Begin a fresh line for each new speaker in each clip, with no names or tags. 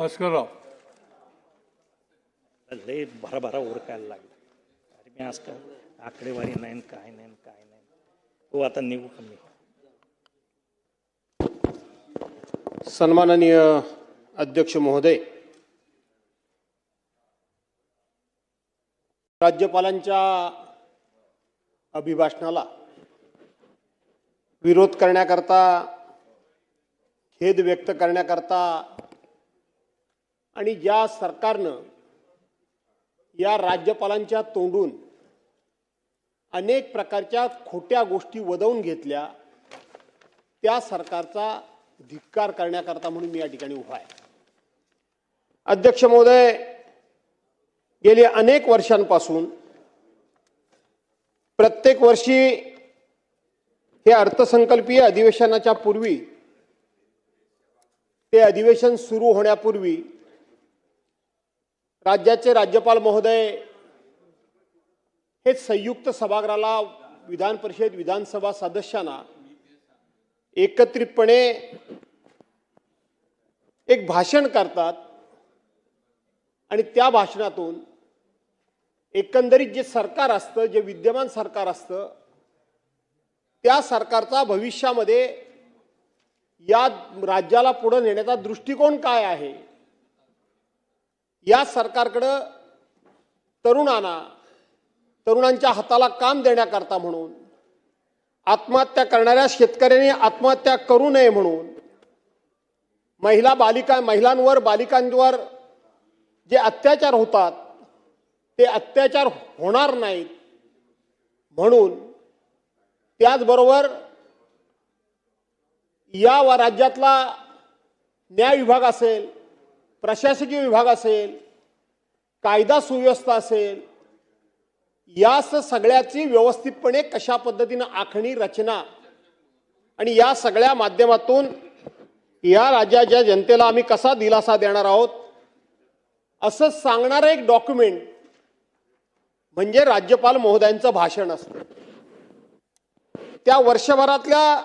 भास्करराव
लय भराभरा ओरकायला लागला. अरे मी आज का आकडेवारी नाही काय नाही काय नाही. हो आता निघू कमी.
सन्माननीय अध्यक्ष महोदय, राज्यपालांच्या अभिभाषणाला विरोध करण्याकरता, खेद व्यक्त करण्याकरता आणि ज्या सरकारनं या राज्यपालांच्या तोंडून अनेक प्रकारच्या खोट्या गोष्टी वदवून घेतल्या, त्या सरकारचा धिक्कार करण्याकरता म्हणून मी या ठिकाणी उभा आहे. अध्यक्ष महोदय, गेली अनेक वर्षांपासून प्रत्येक वर्षी हे अर्थसंकल्पीय अधिवेशनाच्या पूर्वी, ते अधिवेशन सुरू होण्यापूर्वी राज्याचे राज्यपाल महोदय हे संयुक्त सभागृहाला, विधान परिषद विधानसभा सदस्यांना एकत्रितपणे एक भाषण करतात आणि त्या भाषणातून एकंदरीत जे सरकार असतं, जे विद्यमान सरकार असतं, त्या सरकारचा भविष्यामध्ये या राज्याला पुढे नेण्याचा दृष्टिकोन काय आहे, या सरकारकडं तरुणांच्या हाताला काम देण्याकरता म्हणून, आत्महत्या करणाऱ्या शेतकऱ्यांनी आत्महत्या करू नये म्हणून, महिलांवर बालिकांवर जे अत्याचार होतात ते अत्याचार होणार नाहीत म्हणून, त्याचबरोबर या राज्यातला न्याय विभाग असेल, प्रशासकीय विभाग असेल, कायदा सुव्यवस्था असेल, या सगळ्याची व्यवस्थितपणे कशा पद्धतीने आखणी, रचना आणि या सगळ्या माध्यमातून या राज्याच्या जनतेला आम्ही कसा दिलासा देणार आहोत असं सांगणारं एक डॉक्युमेंट म्हणजे राज्यपाल महोदयांचं भाषण असतं. त्या वर्षभरातल्या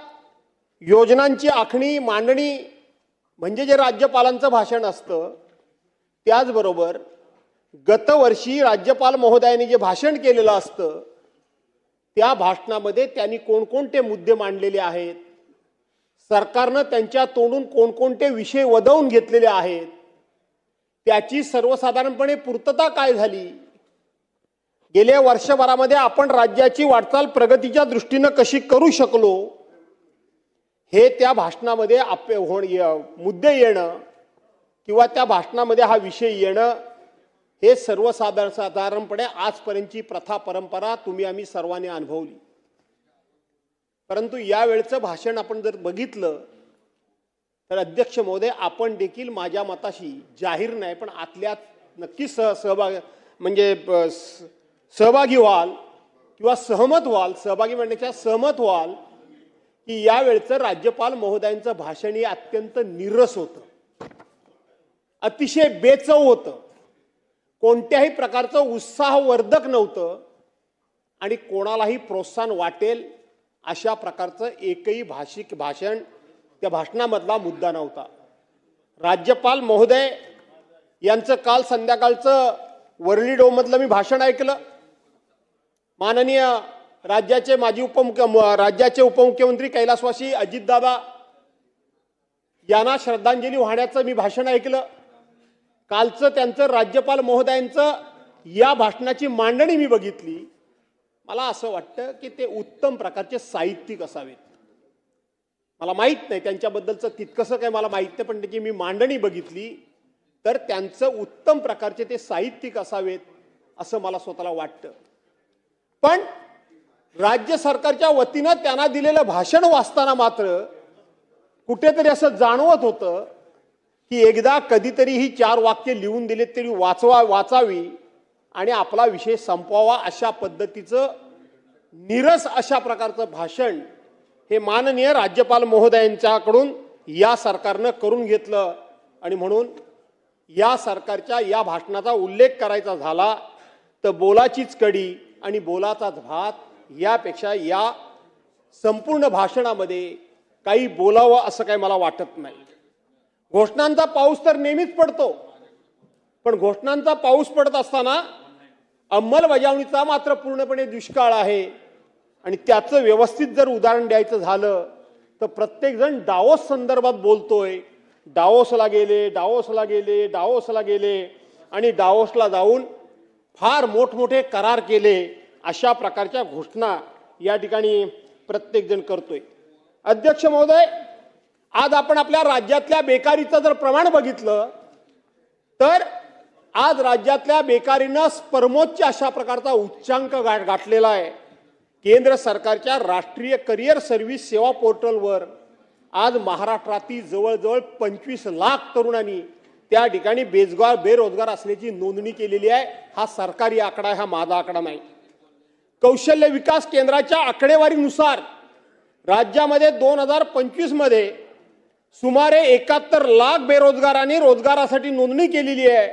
योजनांची आखणी, मांडणी म्हणजे जे राज्यपालांचं भाषण असतं. त्याचबरोबर गतवर्षी राज्यपाल महोदयांनी जे भाषण केलेलं असतं, त्या भाषणामध्ये त्यांनी कोणकोणते मुद्दे मांडलेले आहेत, सरकारनं त्यांच्या तोंडून कोणकोणते विषय वदवून घेतलेले आहेत, त्याची सर्वसाधारणपणे पूर्तता काय झाली, गेल्या वर्षभरामध्ये आपण राज्याची वाटचाल प्रगतीच्या दृष्टीनं कशी करू शकलो, हे त्या भाषणामध्ये मुद्दे येणं किंवा त्या भाषणामध्ये हा विषय येणं, हे सर्वसाधारणपणे आजपर्यंतची प्रथा, परंपरा तुम्ही आम्ही सर्वांनी अनुभवली. परंतु यावेळचं भाषण आपण जर बघितलं तर अध्यक्ष महोदय, आपण देखील माझ्या मताशी जाहीर नाही पण आतल्यात नक्की सहभागी व्हाल किंवा सहमत व्हाल, सहभागी म्हणण्याच्या सहमत व्हाल की यावेळचं राज्यपाल महोदयांचं भाषण हे अत्यंत नीरस होतं, अतिशय बेचव होतं, कोणत्याही प्रकारचं उत्साहवर्धक नव्हतं आणि कोणालाही प्रोत्साहन वाटेल अशा प्रकारचं एकही भाषण त्या भाषणामधला मुद्दा नव्हता. राज्यपाल महोदय यांचं काल संध्याकाळचं वरळी डोममधलं मी भाषण ऐकलं. माननीय राज्याचे राज्याचे उपमुख्यमंत्री कैलासवासी अजितदादा यांना श्रद्धांजली वाहण्याचं मी भाषण ऐकलं. कालचं त्यांचं राज्यपाल महोदयांचं या भाषणाची मांडणी मी बघितली. मला असं वाटतं की ते उत्तम प्रकारचे साहित्यिक असावेत. मला माहीत नाही त्यांच्याबद्दलचं तितकंसं काही मला माहीत नाही, पण त्याची मी मांडणी बघितली तर त्यांचं उत्तम प्रकारचे ते साहित्यिक असावेत असं मला स्वतःला वाटतं. पण राज्य सरकारच्या वतीनं त्यांना दिलेलं भाषण वाचताना मात्र कुठेतरी असं जाणवत होतं की एकदा कधीतरी ही 4 वाक्य लिहून दिलेत तरी वाचावी आणि आपला विषय संपवावा, अशा पद्धतीचं नीरस अशा प्रकारचं भाषण हे माननीय राज्यपाल महोदयांच्याकडून या सरकारनं करून घेतलं. आणि म्हणून या सरकारच्या या भाषणाचा उल्लेख करायचा झाला तर बोलाचीच कडी आणि बोलाचाच भात, यापेक्षा या संपूर्ण भाषणामध्ये काही बोलावं असं काही मला वाटत नाही. घोषणांचा पाऊस तर नेहमीच पडतो, पण घोषणांचा पाऊस पडत असताना अंमलबजावणीचा मात्र पूर्णपणे दुष्काळ आहे. आणि त्याचं व्यवस्थित जर उदाहरण द्यायचं झालं तर प्रत्येक जण डावोस संदर्भात बोलतोय. डावोसला गेले, डावोसला गेले, डावोसला गेले आणि डावोसला जाऊन फार मोठमोठे करार केले, अशा प्रकारच्या घोषणा या ठिकाणी प्रत्येक जण करतोय. अध्यक्ष महोदय, आज आपण आपल्या राज्यातल्या बेकारीचं जर प्रमाण बघितलं तर आज राज्यातल्या बेकारीनं परमोच्च अशा प्रकारचा उच्चांक गाठलेला आहे. केंद्र सरकारच्या राष्ट्रीय करिअर सर्व्हिस सेवा पोर्टलवर आज महाराष्ट्रातील जवळजवळ 25 लाख तरुणांनी त्या ठिकाणी बेरोजगार असल्याची नोंदणी केलेली आहे. हा सरकारी आकडा आहे, हा माझा आकडा नाही. कौशल्य विकास केंद्राच्या आकडेवारीनुसार राज्यामध्ये 2025 मध्ये सुमारे 71 लाख बेरोजगारांनी रोजगारासाठी नोंदणी केलेली आहे.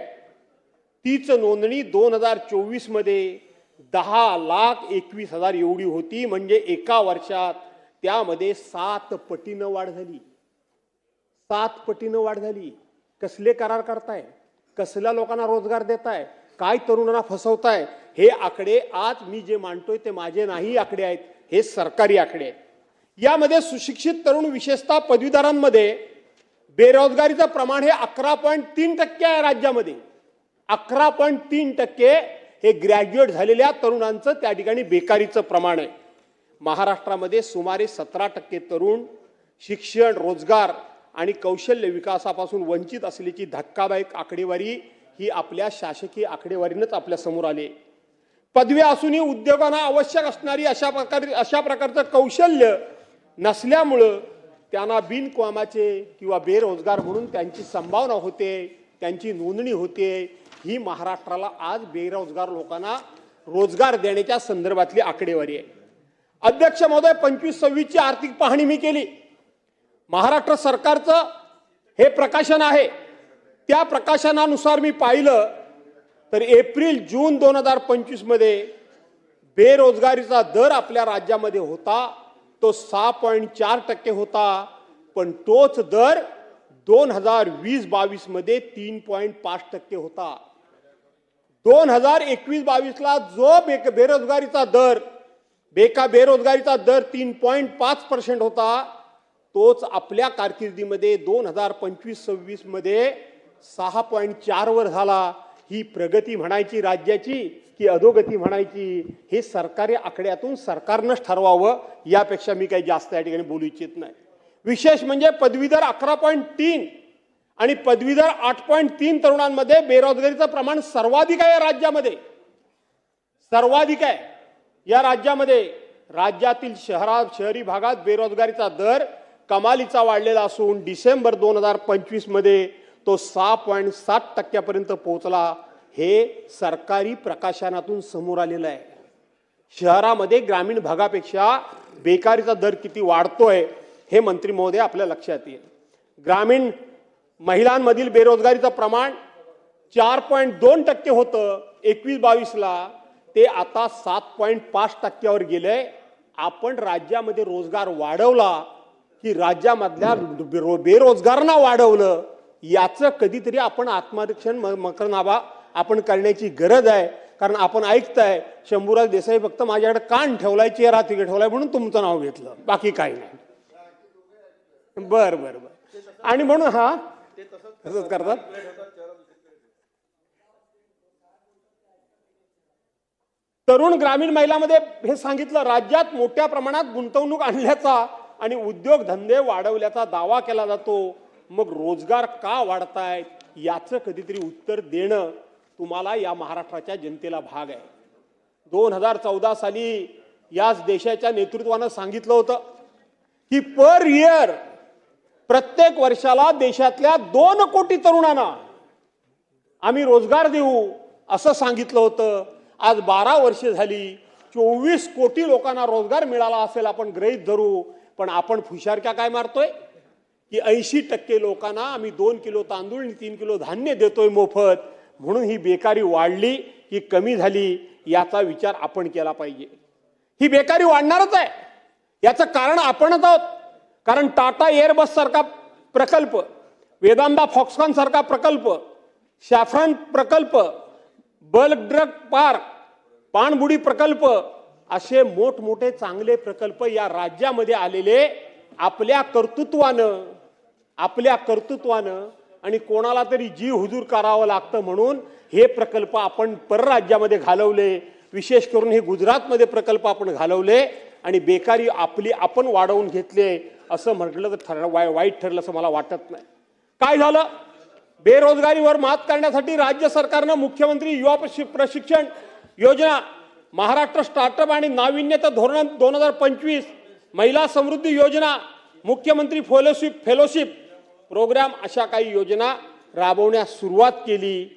तीच नोंदणी 2024 मध्ये 10,21,000 एवढी होती. म्हणजे एका वर्षात त्यामध्ये 7 पटीनं वाढ झाली. 7 पटीनं वाढ झाली. कसले करार करताय, कसल्या लोकांना रोजगार देताय, काय तरुणांना फसवताय? हे आकडे आज मी जे मांडतोय ते माझे नाही आकडे आहेत, हे सरकारी आकडे आहेत. यामध्ये सुशिक्षित तरुण विशेषतः पदवीधरांमध्ये बेरोजगारीचं प्रमाण हे 11.3% आहे. राज्यामध्ये 11.3% हे ग्रॅज्युएट झालेल्या तरुणांचं त्या ठिकाणी बेकारीचं प्रमाण आहे. महाराष्ट्रामध्ये सुमारे 17% तरुण शिक्षण, रोजगार आणि कौशल्य विकासापासून वंचित असल्याची धक्कादायक आकडेवारी ही आपल्या शासकीय आकडेवारीनंच आपल्या समोर आली. पदवी असूनही उद्योगांना आवश्यक असणारी अशा प्रकारचं कौशल्य नसल्यामुळं त्यांना बिनकामाचे किंवा बेरोजगार म्हणून त्यांची संभावना होते, त्यांची नोंदणी होते. ही महाराष्ट्राला आज बेरोजगार लोकांना रोजगार देण्याच्या संदर्भातली आकडेवारी आहे. अध्यक्ष महोदय, 25-26 ची आर्थिक पाहणी मी केली. महाराष्ट्र सरकारचं हे प्रकाशन आहे. त्या प्रकाशनानुसार मी पाहिलं तर एप्रिल-जून 2025 मध्ये बेरोजगारीचा दर आपल्या राज्यामध्ये होता तो 6.4% होता. पण तोच दर 2020-22 मध्ये 3.5% होता. 2021-22ला जो बेरोजगारीचा दर 3.5% होता, तोच आपल्या कारकिर्दीमध्ये 2025-26 मध्ये 6.4 वर झाला. ही प्रगती म्हणायची राज्याची की अधोगती म्हणायची, हे सरकारी आकड्यातून सरकारनंच ठरवावं. यापेक्षा मी काही जास्त या ठिकाणी बोलू इच्छित नाही. विशेष म्हणजे पदवीधर 11.3 आणि पदवीधर 8.3 तरुणांमध्ये बेरोजगारीचं प्रमाण सर्वाधिक आहे. राज्यामध्ये सर्वाधिक आहे. या राज्यामध्ये राज्यातील शहरी भागात बेरोजगारीचा दर कमालीचा वाढलेला असून डिसेंबर 2025 मध्ये तो 6.7% पर्यंत पोहोचला. हे सरकारी प्रकाशनातून समोर आलेलं आहे. शहरामध्ये ग्रामीण भागापेक्षा बेकारीचा दर किती वाढतोय हे मंत्री महोदय आपल्या लक्षात येईल. ग्रामीण महिलांमधील बेरोजगारीचं प्रमाण 4.2% होतं 21-22ला, ते आता 7.5% गेलंय. आपण राज्यामध्ये रोजगार वाढवला की राज्यामधल्या बेरोजगारांना वाढवलं, याचं कधीतरी आपण आत्मनिरीक्षण मकरनामा आपण करण्याची गरज आहे. कारण आपण ऐकताय शंभूराज देसाई फक्त माझ्याकडे कान ठेवलाय, चेहरा तिकडे ठेवलाय म्हणून तुमचं नाव घेतलं, बाकी काही नाही. बर बर बर. आणि म्हणून हा तसंच करतात. तरुण ग्रामीण महिलांमध्ये हे सांगितलं, राज्यात मोठ्या प्रमाणात गुंतवणूक आणल्याचा आणि उद्योगधंदे वाढवल्याचा दावा केला जातो. मग रोजगार का वाढतायत याचं कधीतरी उत्तर देणं तुम्हाला या महाराष्ट्राच्या जनतेला भाग आहे. 2014 साली याच देशाच्या नेतृत्वानं सांगितलं होतं की पर इयर प्रत्येक वर्षाला देशातल्या 2 कोटी तरुणांना आम्ही रोजगार देऊ असं सांगितलं होतं. आज 12 वर्ष झाली, 24 कोटी लोकांना रोजगार मिळाला असेल आपण गृहीत धरू. पण आपण फुशारक्या काय मारतोय की 80% लोकांना आम्ही 2 किलो तांदूळ आणि 3 किलो धान्य देतोय मोफत, म्हणून ही बेकारी वाढली की कमी झाली याचा विचार आपण केला पाहिजे. ही बेकारी वाढणारच आहे, याचं कारण आपणच आहोत. कारण टाटा एअरबस सारखा प्रकल्प वेदांता फॉक्सकॉन सारखा प्रकल्प, शॅफ्रॉन प्रकल्प, बल्क ड्रग पार्क, पाणबुडी प्रकल्प, असे मोठमोठे चांगले प्रकल्प या राज्यामध्ये आलेले आपल्या कर्तृत्वानं आणि कोणाला तरी जी हुजूर करावं लागतं म्हणून हे प्रकल्प आपण परराज्यामध्ये घालवले. विशेष करून हे गुजरातमध्ये प्रकल्प आपण घालवले आणि बेकारी आपण वाढवून घेतले असं म्हटलं तर वाईट ठरलं असं मला वाटत नाही. काय झालं? बेरोजगारीवर मात करण्यासाठी राज्य सरकारनं मुख्यमंत्री युवा प्रशिक्षण योजना, महाराष्ट्र स्टार्टअप आणि नाविन्यता धोरण 2025, महिला समृद्धी योजना, मुख्यमंत्री फेलोशिप प्रोग्राम अशा काही योजना राबवण्यास सुरुवात केली.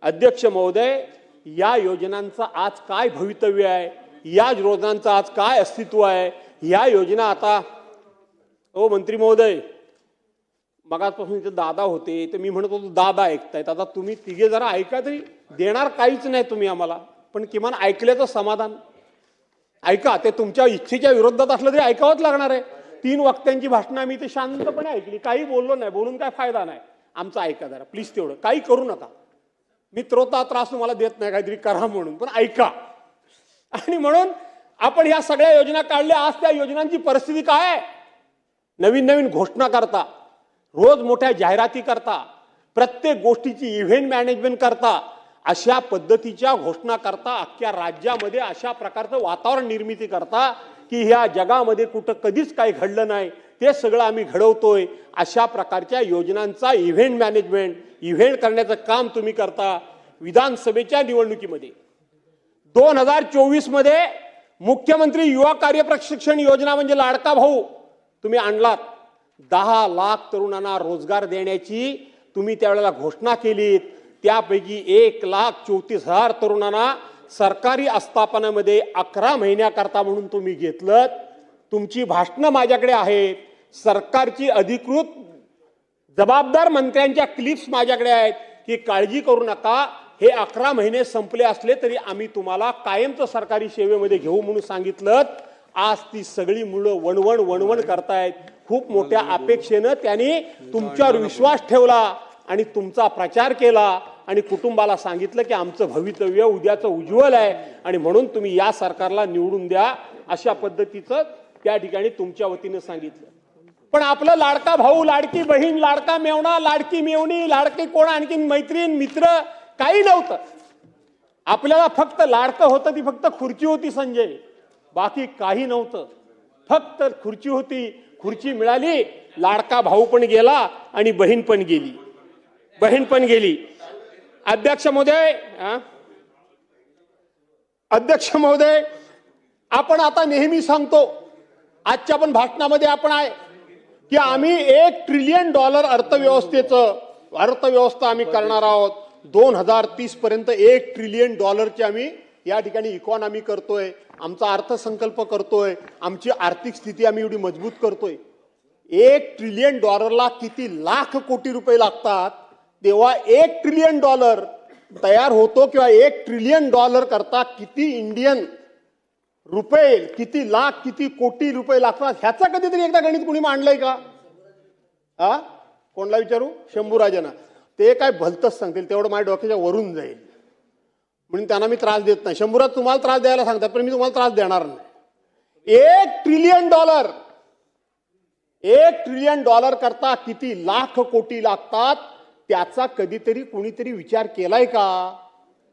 अध्यक्ष महोदय, या योजनांचं आज काय भवितव्य आहे? या योजनांचं आज काय अस्तित्व आहे? या योजना आता मंत्री महोदय, मगाचपासून इथे दादा होते तर मी म्हणत होतो दादा ऐकतायत, आता तुम्ही तिघे जरा ऐका तरी. देणार काहीच नाही तुम्ही आम्हाला, पण किमान ऐकल्याचं समाधान ऐका. ते तुमच्या इच्छेच्या विरोधात असलं तरी ऐकावंच लागणार आहे. 3 वक्त्यांची भाषणं आम्ही इथे शांतपणे ऐकली, काही बोललो नाही, बोलून काय फायदा नाही. आमचं ऐका जरा प्लीज, तेवढं काही करू नका. मी त्रास तुम्हाला देत नाही काहीतरी करा म्हणून, पण ऐका. आणि म्हणून आपण ह्या सगळ्या योजना काढल्या. आज त्या योजनांची परिस्थिती काय आहे? नवीन घोषणा करता, रोज मोठ्या जाहिराती करता, प्रत्येक गोष्टीची इव्हेंट मॅनेजमेंट करता, अशा पद्धतीच्या घोषणा करता, अख्ख्या राज्यामध्ये अशा प्रकारचं वातावरण निर्मिती करता की ह्या जगामध्ये कुठं कधीच काही घडलं नाही ते सगळं आम्ही घडवतोय. अशा प्रकारच्या योजनांचा इव्हेंट मॅनेजमेंट, इव्हेंट करण्याचं काम तुम्ही करता. विधानसभेच्या निवडणुकीमध्ये 2024 मध्ये मुख्यमंत्री युवा कार्य प्रशिक्षण योजना म्हणजे लाडका भाऊ तुम्ही आणलात. 10 लाख तरुणांना रोजगार देण्याची तुम्ही त्यावेळेला घोषणा केलीत. त्यापैकी 1,34,000 तरुणांना सरकारी आस्थापनामध्ये 11 महिन्याकरता म्हणून तुम्ही घेतलं. तुमची भाषणं माझ्याकडे आहेत, सरकारची अधिकृत जबाबदार मंत्र्यांच्या क्लिप्स माझ्याकडे आहेत की काळजी करू नका, हे 11 महिने संपले असले तरी आम्ही तुम्हाला कायमचं सरकारी सेवेमध्ये घेऊ म्हणून सांगितलं. आज ती सगळी मुलं वणवण करतायत. खूप मोठ्या अपेक्षेनं त्यांनी तुमच्यावर विश्वास ठेवला आणि तुमचा प्रचार केला आणि कुटुंबाला सांगितलं की आमचं भवितव्य उद्याचं उज्ज्वल आहे आणि म्हणून तुम्ही या सरकारला निवडून द्या, अशा पद्धतीचं त्या ठिकाणी तुमच्या वतीनं सांगितलं. पण आपलं लाडका भाऊ, लाडकी बहीण, लाडका मेवणा, लाडकी मेवणी, लाडकी कोण आणखी मैत्रीण मित्र काही नव्हतं. आपल्याला फक्त लाडकं होतं, ती फक्त खुर्ची होती संजय, बाकी काही नव्हतं. फक्त खुर्ची होती. खुर्ची मिळाली, लाडका भाऊ पण गेला आणि बहीण पण गेली. अध्यक्ष महोदय, आपण आता नेहमी सांगतो, आजच्या पण भाषणामध्ये आपण आहे की आम्ही $1 ट्रिलियन अर्थव्यवस्था आम्ही करणार आहोत. 2030 पर्यंत $1 ट्रिलियन आम्ही या ठिकाणी इकॉनॉमी करतोय, आमचा अर्थसंकल्प करतोय, आमची आर्थिक स्थिती आम्ही एवढी मजबूत करतोय. $1 ट्रिलियन किती लाख कोटी रुपये लागतात, तेव्हा $1 ट्रिलियन तयार होतो किंवा $1 ट्रिलियन करता किती इंडियन रुपये, किती लाख, किती कोटी रुपये लागतात, ह्याचा कधीतरी एकदा गणित कुणी मांडलंय का? कोणला विचारू? शंभूराजांना. ते काय भलतच सांगतील, तेवढं माझ्या डोक्याच्या वरून जाईल म्हणून त्यांना मी त्रास देत नाही. शंभूराज तुम्हाला त्रास द्यायला सांगतात, पण मी तुम्हाला त्रास देणार नाही. $1 ट्रिलियन करता किती लाख कोटी लागतात, त्याचा कधीतरी कुणीतरी विचार केलाय का?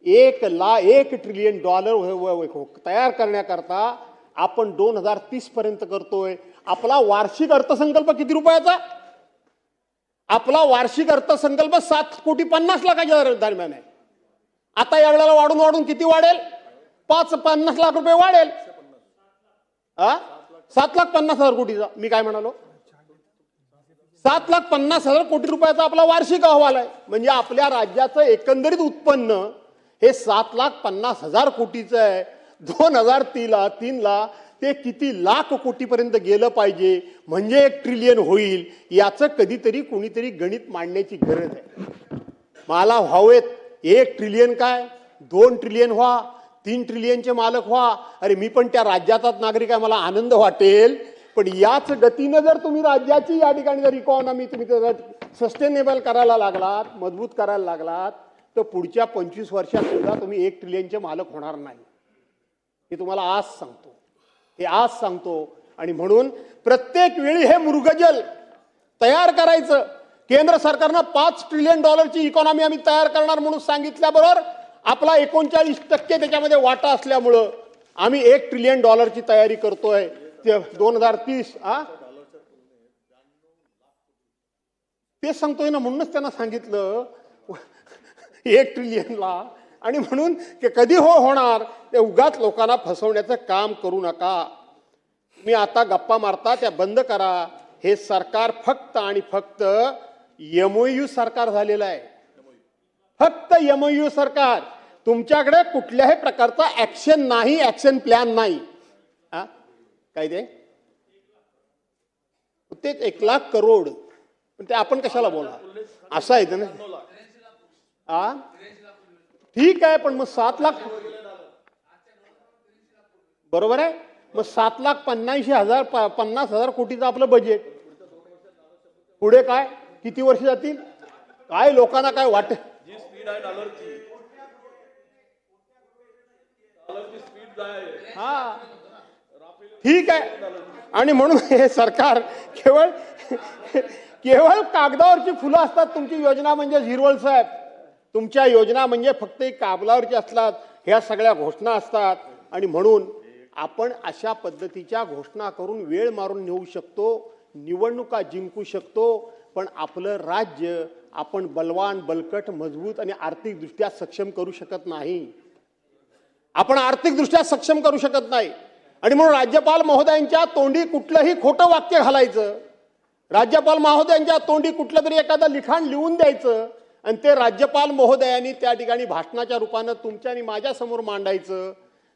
1 ट्रिलियन तयार करण्याकरता आपण 2030 पर्यंत करतोय. आपला वार्षिक अर्थसंकल्प किती रुपयाचा? आपला वार्षिक अर्थसंकल्प 7,50,00,000 दरम्यान आहे. आता या वेळेला वाढून किती वाढेल? 50 लाख रुपये वाढेल. 7,50,000 कोटीचा. मी काय म्हणालो? 7,50,000 कोटी रुपयाचा आपला वार्षिक अहवाल आहे. म्हणजे आपल्या राज्याचं एकंदरीत उत्पन्न हे 7,50,000 कोटीचं आहे. 2003 ला ते किती लाख कोटीपर्यंत गेलं पाहिजे म्हणजे 1 ट्रिलियन होईल. याचं कधीतरी कुणीतरी गणित मांडण्याची गरज आहे. मला व्हावेत 1 ट्रिलियन काय, 2 ट्रिलियन व्हा, 3 ट्रिलियनचे मालक व्हा. अरे मी पण त्या राज्याचाच नागरिक आहे, मला आनंद वाटेल पण याच गतीनं जर तुम्ही राज्याची या ठिकाणी जर इकॉनॉमी तुम्ही सस्टेनेबल करायला लागलात, मजबूत करायला लागलात, तर पुढच्या 25 वर्षात सुद्धा तुम्ही 1 ट्रिलियनचे मालक होणार नाही. हे तुम्हाला आज सांगतो, हे आज सांगतो. आणि म्हणून प्रत्येक वेळी हे मृगजल तयार करायचं. केंद्र सरकारनं 5 ट्रिलियन डॉलरची इकॉनॉमी आम्ही तयार करणार म्हणून सांगितल्याबरोबर आपला 39% त्याच्यामध्ये वाटा असल्यामुळं आम्ही 1 ट्रिलियन डॉलरची तयारी करतोय. 2030 ते सांगतोय ना, म्हणूनच त्यांना सांगितलं 1 ट्रिलियनला. आणि म्हणून कधी होणार ते उगाच लोकांना फसवण्याचं काम करू नका. मी आता गप्पा मारता त्या बंद करा. हे सरकार फक्त आणि फक्त MOU सरकार झालेलं आहे. फक्त MOU सरकार. तुमच्याकडे कुठल्याही प्रकारचा ऍक्शन नाही, ऍक्शन प्लॅन नाही. काय तेच 1 लाख करोड. पण ते आपण कशाला बोला असं आहे ना. ठीक आहे, पण मग 7 लाख बरोबर आहे. मग 7,50,000 कोटीचं आपलं बजेट. पुढे काय किती वर्ष जातील काय लोकांना काय वाटत. हा ठीक आहे. आणि म्हणून हे सरकार केवळ कागदावरची फुलं असतात. तुमची योजना म्हणजे झिरवळ साहेब, तुमच्या योजना म्हणजे फक्त कागदावरची असतात. ह्या सगळ्या घोषणा असतात. आणि म्हणून आपण अशा पद्धतीच्या घोषणा करून वेळ मारून नेऊ शकतो, निवडणुका जिंकू शकतो, पण आपलं राज्य आपण बलवान, बलकट, मजबूत आणि आर्थिकदृष्ट्या सक्षम करू शकत नाही. आपण आर्थिकदृष्ट्या सक्षम करू शकत नाही. आणि म्हणून राज्यपाल महोदयांच्या तोंडी कुठलंही खोटं वाक्य घालायचं, राज्यपाल महोदयांच्या तोंडी कुठलं तरी एखादं लिखाण लिहून द्यायचं आणि ते राज्यपाल महोदयांनी त्या ठिकाणी भाषणाच्या रूपानं तुमच्या आणि माझ्या समोर मांडायचं.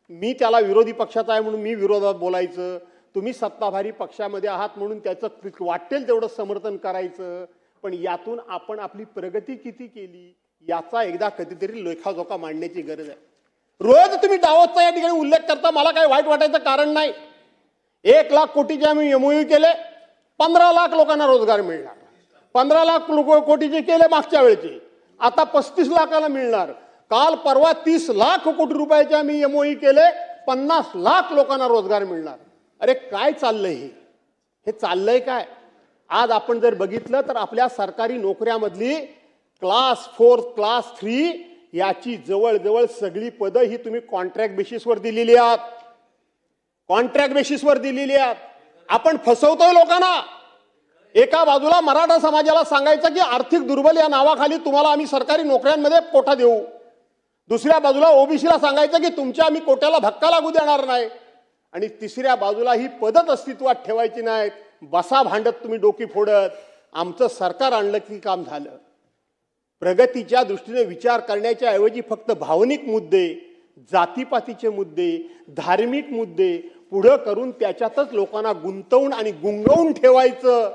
मी त्याला विरोधी पक्षाचा आहे म्हणून मी विरोधात बोलायचं, तुम्ही सत्ताधारी पक्षामध्ये आहात म्हणून त्याचं वाटेल तेवढं समर्थन करायचं. पण यातून आपण आपली प्रगती किती केली याचा एकदा कधीतरी लेखाजोखा मांडण्याची गरज आहे. रोज तुम्ही डावतचा या ठिकाणी उल्लेख करता, मला काही वाईट वाटायचं कारण नाही. 1 लाख कोटीचे आम्ही MOU केले, 15 लाख लोकांना रोजगार मिळणार. 15 लाख कोटीचे केले मागच्या वेळेचे, आता 35 लाखाला मिळणार. काल परवा 30 लाख कोटी रुपयाचे आम्ही MOU केले, 50 लाख लोकांना रोजगार मिळणार. अरे काय चाललंय हे चाललंय काय? आज आपण जर बघितलं तर आपल्या सरकारी नोकऱ्यामधली क्लास 4, क्लास 3 याची जवळजवळ सगळी पदं ही तुम्ही कॉन्ट्रॅक्ट बेसिसवर दिलेली आहात. कॉन्ट्रॅक्ट बेसिसवर दिलेली आहात. आपण फसवतोय लोकांना. एका बाजूला मराठा समाजाला सांगायचं की आर्थिक दुर्बल या नावाखाली तुम्हाला आम्ही सरकारी नोकऱ्यांमध्ये कोटा देऊ, दुसऱ्या बाजूला ओबीसीला सांगायचं की तुमच्या आम्ही कोट्याला धक्का लागू देणार नाही, आणि तिसऱ्या बाजूला ही पद्धत अस्तित्वात ठेवायची नाहीत. बसा भांडत तुम्ही डोकी फोडत. आमचं सरकार आणलं की काम झालं. प्रगतीच्या दृष्टीने विचार करण्याच्या ऐवजी फक्त भावनिक मुद्दे, जातीपातीचे मुद्दे, धार्मिक मुद्दे पुढं करून त्याच्यातच लोकांना गुंतवून आणि गुंगवून ठेवायचं,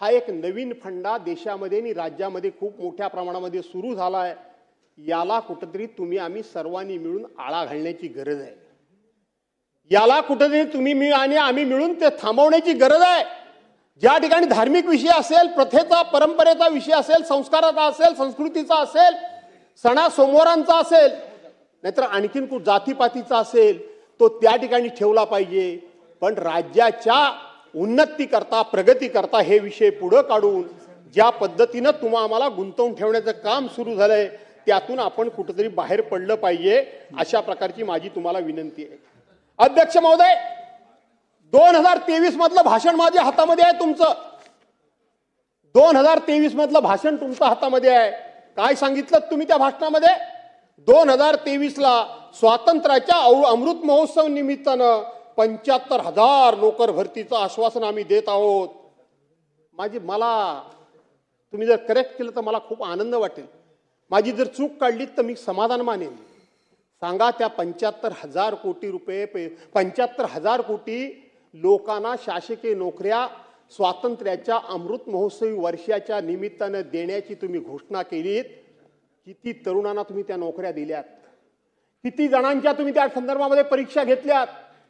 हा एक नवीन फंडा देशामध्ये आणि राज्यामध्ये खूप मोठ्या प्रमाणामध्ये सुरू झाला आहे. याला कुठेतरी तुम्ही आम्ही सर्वांनी मिळून आळा घालण्याची गरज आहे. याला कुठेतरी तुम्ही मी आणि आम्ही मिळून ते थांबवण्याची गरज आहे. ज्या ठिकाणी धार्मिक विषय असेल, प्रथेचा परंपरेचा विषय असेल, संस्काराचा असेल, संस्कृतीचा असेल, सणासोमवारांचा असेल, नाहीतर आणखीन खूप जातीपातीचा असेल, तो त्या ठिकाणी ठेवला पाहिजे. पण राज्याच्या उन्नती करता, प्रगती करता हे विषय पुढे काढून ज्या पद्धतीनं तुम्हा आम्हाला गुंतवून ठेवण्याचं काम सुरू झालंय त्यातून आपण कुठेतरी बाहेर पडलं पाहिजे. अशा प्रकारची माझी तुम्हाला विनंती आहे. अध्यक्ष महोदय, 2023 मधलं भाषण माझ्या हातामध्ये आहे. तुमचं 2023 मधलं भाषण तुमच्या हातामध्ये आहे. काय सांगितलं तुम्ही त्या भाषणामध्ये? 2023ला स्वातंत्र्याच्या अमृत महोत्सव निमित्तानं 75,000 नोकर भरतीचं आश्वासन आम्ही देत आहोत. मला तुम्ही जर करेक्ट केलं तर मला खूप आनंद वाटेल. माझी जर चूक काढली तर मी समाधान मानेन. सांगा त्या 75,000 कोटी रुपये, 75,000 कोटी लोकांना शासकीय नोकऱ्या स्वातंत्र्याच्या अमृत महोत्सवी वर्षाच्या निमित्तानं देण्याची तुम्ही घोषणा केलीत. किती तरुणांना तुम्ही त्या नोकऱ्या दिल्यात? किती जणांच्या तुम्ही त्या संदर्भामध्ये परीक्षा घेतल्यात?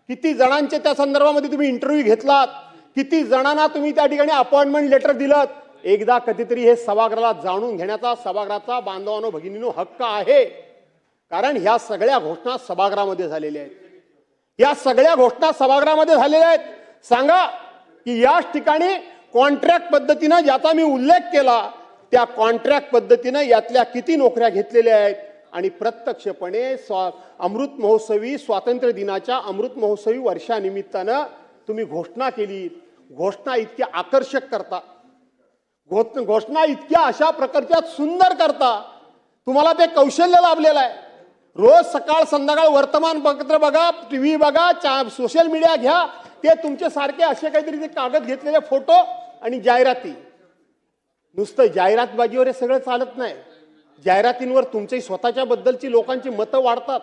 किती जणांचे त्या संदर्भामध्ये तुम्ही इंटरव्ह्यू घेतलात? किती जणांना तुम्ही त्या ठिकाणी अपॉइंटमेंट लेटर दिलं? एकदा कधीतरी हे सभागृहाला जाणून घेण्याचा सभागृहाचा बांधवांनो भगिनींनो हक्क आहे. कारण ह्या सगळ्या घोषणा सभागृहामध्ये झालेल्या आहेत. या सगळ्या घोषणा सभागृहामध्ये झालेल्या आहेत. सांगा की याच ठिकाणी कॉन्ट्रॅक्ट पद्धतीनं ज्याचा मी उल्लेख केला त्या कॉन्ट्रॅक्ट पद्धतीनं यातल्या किती नोकऱ्या घेतलेल्या आहेत आणि प्रत्यक्षपणे अमृत महोत्सवी स्वातंत्र्य दिनाच्या अमृत महोत्सवी वर्षानिमित्तानं तुम्ही घोषणा केली. घोषणा इतक्या आकर्षक करता, घोषणा इतक्या अशा प्रकारच्या सुंदर करता, तुम्हाला ते कौशल्य लाभलेलं आहे. रोज सकाळ संध्याकाळ वर्तमानपत्र बघा, टीव्ही बघा, सोशल मीडिया घ्या, ते तुमचे सारखे असे काहीतरी ते कागद घेतलेले फोटो आणि जाहिराती. नुसतं जाहिरातबाजीवर हे सगळं चालत नाही. जाहिरातींवर तुमची स्वतःच्या बद्दलची लोकांची मतं वाढतात,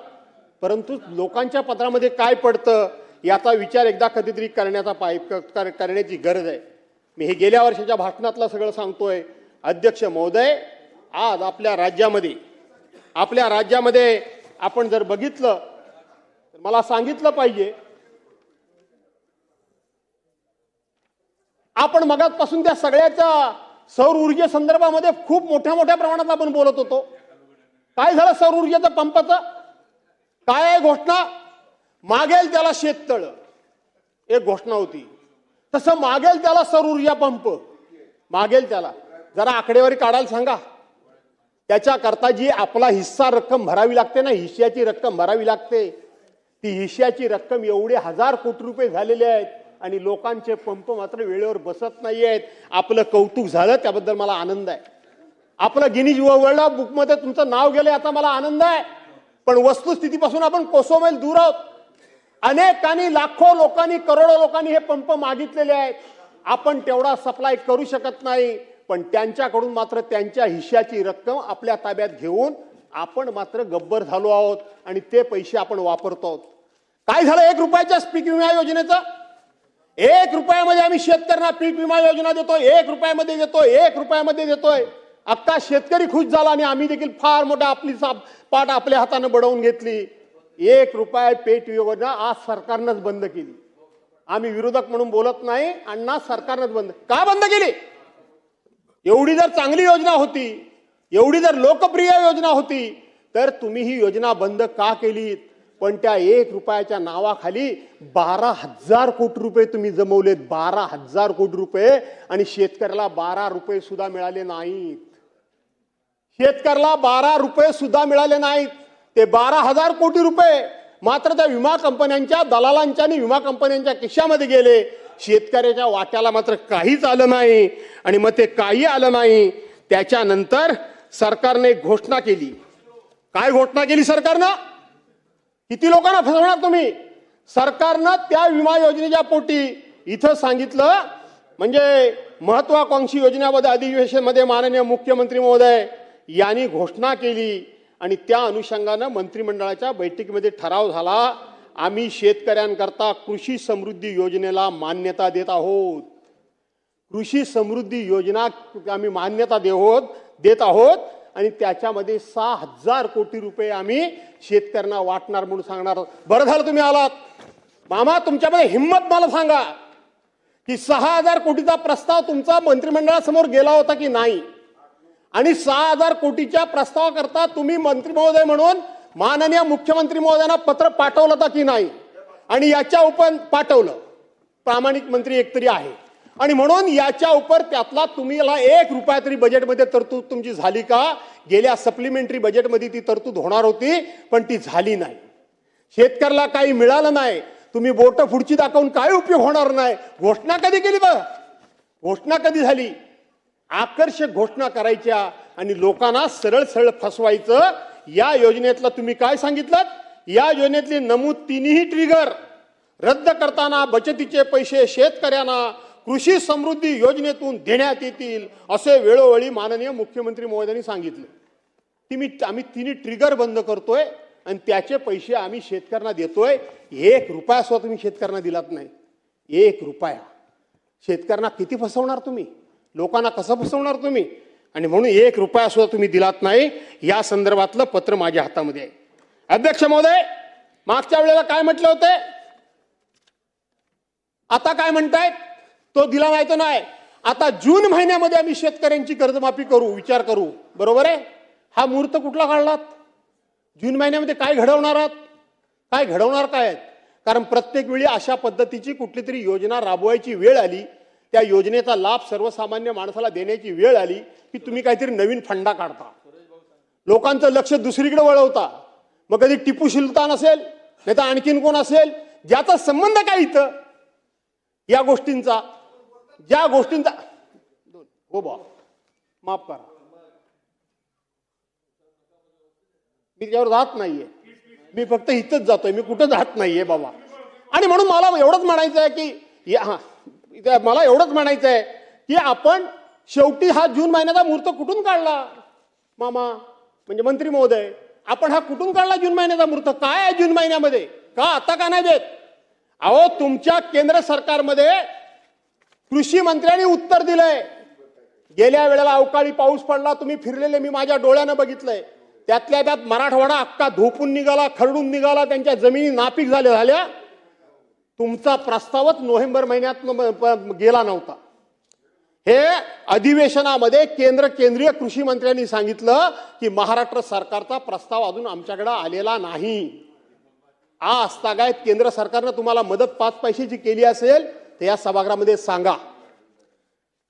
परंतु लोकांच्या पत्रामध्ये काय पडतं याचा विचार एकदा कधीतरी करण्याची गरज आहे. मी हे गेल्या वर्षाच्या भाषणातलं सगळं सांगतोय. अध्यक्ष महोदय, आज आपल्या राज्यामध्ये आपण जर बघितलं तर मला सांगितलं पाहिजे, आपण मगाचपासून त्या सगळ्याच्या सौर ऊर्जे संदर्भामध्ये खूप मोठ्या प्रमाणात आपण बोलत होतो. काय झालं सौर ऊर्जेचं पंपाचं? काय आहे घोषणा? मागेल त्याला शेततळ, एक घोषणा होती. तसं मागेल त्याला सौर ऊर्जा पंप, मागेल त्याला. जरा आकडेवारी काढायला सांगा. त्याच्याकरता जी आपला हिस्सा रक्कम भरावी लागते ना, हिश्श्याची रक्कम भरावी लागते, ती हिश्श्याची रक्कम एवढे 1000 कोटी रुपये झालेले आहेत आणि लोकांचे पंप मात्र वेळेवर बसत नाही आहेत. आपलं कौतुक झालं, त्याबद्दल मला आनंद आहे. आपलं गिनीज वर्ल्ड बुकमध्ये तुमचं नाव गेलं याचा मला आनंद आहे. पण वस्तुस्थितीपासून आपण कोसोमैल दूर आहोत. अनेकांनी, लाखो लोकांनी, करोडो लोकांनी हे पंप मागितलेले आहेत. आपण तेवढा सप्लाय करू शकत नाही, पण त्यांच्याकडून मात्र त्यांच्या हिश्श्याची रक्कम आपल्या ताब्यात घेऊन आपण मात्र गब्बर झालो आहोत आणि ते पैसे आपण वापरतो आहोत. काय झालं 1 रुपयाच्या पीक विमा योजनेचं? 1 रुपयामध्ये आम्ही शेतकऱ्यांना पीक विमा योजना देतोय, 1 रुपयामध्ये देतोय, 1 रुपयामध्ये देतोय. अख्खा शेतकरी खुश झाला आणि आम्ही देखील फार मोठा आपली पाठ आपल्या हाताने बडवून घेतली. 1 रुपया पीक योजना आज सरकारनंच बंद केली. आम्ही विरोधक म्हणून बोलत नाही, अण्णा सरकारनंच बंद का बंद केली? एवढी जर चांगली योजना होती, एवढी जर लोकप्रिय योजना होती, तर तुम्ही ही योजना बंद का केलीत? पण त्या 1 रुपयाच्या नावाखाली 12,000 कोटी रुपये तुम्ही जमवलेत. 12,000 कोटी रुपये, आणि शेतकऱ्याला 12 रुपये सुद्धा मिळाले नाहीत. शेतकऱ्याला 12 रुपये सुद्धा मिळाले नाहीत. ते 12,000 कोटी रुपये मात्र त्या विमा कंपन्यांच्या, दलालांच्या आणि विमा कंपन्यांच्या खिशामध्ये गेले. शेतकऱ्याच्या वाट्याला मात्र काहीच आलं नाही. आणि मग ते काही आलं नाही, त्याच्यानंतर सरकारने घोषणा केली. काय घोषणा केली सरकारनं? किती लोकांना फसवणार तुम्ही? सरकारनं त्या विमा योजनेच्या पोटी इथं सांगितलं, म्हणजे महत्वाकांक्षी योजनेमध्ये अधिवेशनमध्ये माननीय मुख्यमंत्री महोदय यांनी घोषणा केली आणि त्या अनुषंगानं मंत्रिमंडळाच्या बैठकीमध्ये ठराव झाला, आम्ही शेतकऱ्यांकरता कृषी समृद्धी योजनेला मान्यता देत आहोत. कृषी समृद्धी योजना आम्ही मान्यता देत आहोत आणि त्याच्यामध्ये 6,000 कोटी रुपये आम्ही शेतकऱ्यांना वाटणार म्हणून सांगणार. बरं झालं तुम्ही आलात मामा. तुमच्यामध्ये हिम्मत मला सांगा की 6,000 कोटीचा प्रस्ताव तुमचा मंत्रिमंडळासमोर गेला होता की नाही? आणि 6,000 कोटीच्या प्रस्तावाकरता तुम्ही मंत्री महोदय म्हणून माननीय मुख्यमंत्री महोदयांना पत्र पाठवलं होतं की नाही? आणि याच्या उपर पाठवलं. प्रामाणिक मंत्री एकतरी आहे आणि म्हणून याच्या उपर त्यातला तुम्ही 1 रुपया तरी बजेटमध्ये तरतूद तुमची झाली का? गेल्या सप्लिमेंटरी बजेटमध्ये ती तरतूद होणार होती, पण ती झाली नाही. शेतकऱ्याला काही मिळालं नाही. तुम्ही बोट पुढची दाखवून काय उपयोग होणार नाही. घोषणा कधी केली? बघ, घोषणा कधी झाली? आकर्षक घोषणा करायच्या आणि लोकांना सरळ सरळ फसवायचं. या योजनेतलं तुम्ही काय सांगितलं? या योजनेतली नमूद 3ही ट्रिगर रद्द करताना बचतीचे पैसे शेतकऱ्यांना कृषी समृद्धी योजनेतून देण्यात येतील असे वेळोवेळी माननीय मुख्यमंत्री महोदयांनी सांगितलं. आम्ही 3ही ट्रिगर बंद करतोय आणि त्याचे पैसे आम्ही शेतकऱ्यांना देतोय. 1 रुपया सुद्धा तुम्ही शेतकऱ्यांना दिलात नाही. 1 रुपया. शेतकऱ्यांना किती फसवणार तुम्ही? लोकांना कसं फसवणार तुम्ही? आणि म्हणून 1 रुपया सुद्धा तुम्ही दिलात नाही. या संदर्भातलं पत्र माझ्या हातामध्ये आहे. अध्यक्ष महोदय, मागच्या वेळेला काय म्हटले होते, आता काय म्हणतायत? तो दिला नाही तर नाही. आता जून महिन्यामध्ये आम्ही शेतकऱ्यांची कर्जमाफी करू, विचार करू. बरोबर आहे. हा मुहूर्त कुठला काढलात? जून महिन्यामध्ये काय घडवणार आहात? काय घडवणार काय आहेत? कारण प्रत्येक वेळी अशा पद्धतीची कुठली तरी योजना राबवायची वेळ आली, त्या योजनेचा लाभ सर्वसामान्य माणसाला देण्याची वेळ आली की तुम्ही काहीतरी नवीन फंडा काढता, लोकांचं लक्ष दुसरीकडे वळवता. मग कधी टिपू सुलतान असेल, नाही तर आणखीन कोण असेल, ज्याचा संबंध काय इथं या गोष्टींचा, ज्या गोष्टींचा. हो बा, माफ करा, मी त्यावर जात नाहीये, मी फक्त इथंच जातोय, मी कुठं जात नाहीये बाबा. आणि म्हणून मला एवढंच म्हणायचं आहे की मला एवढंच म्हणायचं आहे की आपण शेवटी हा जून महिन्याचा मुहूर्त कुठून काढला मामा, म्हणजे मंत्री महोदय, आपण हा कुठून काढला जून महिन्याचा मुहूर्त? काय आहे जून महिन्यामध्ये? का आता का नाही देत? अहो, तुमच्या केंद्र सरकारमध्ये कृषी मंत्र्यांनी उत्तर दिलंय. गेल्या वेळेला अवकाळी पाऊस पडला, तुम्ही फिरलेले मी माझ्या डोळ्यानं बघितलंय. त्यातल्या त्यात मराठवाडा अख्खा धोपून निघाला, खरडून निघाला, त्यांच्या जमिनी नापीक झाल्या. तुमचा प्रस्तावच नोव्हेंबर महिन्यात गेला नव्हता. हे अधिवेशनामध्ये केंद्रीय कृषी मंत्र्यांनी सांगितलं की महाराष्ट्र सरकारचा प्रस्ताव अजून आमच्याकडे आलेला नाही. आजतागायत केंद्र सरकारनं तुम्हाला मदत 5 पैशाची केली असेल तर या सभागृहामध्ये सांगा.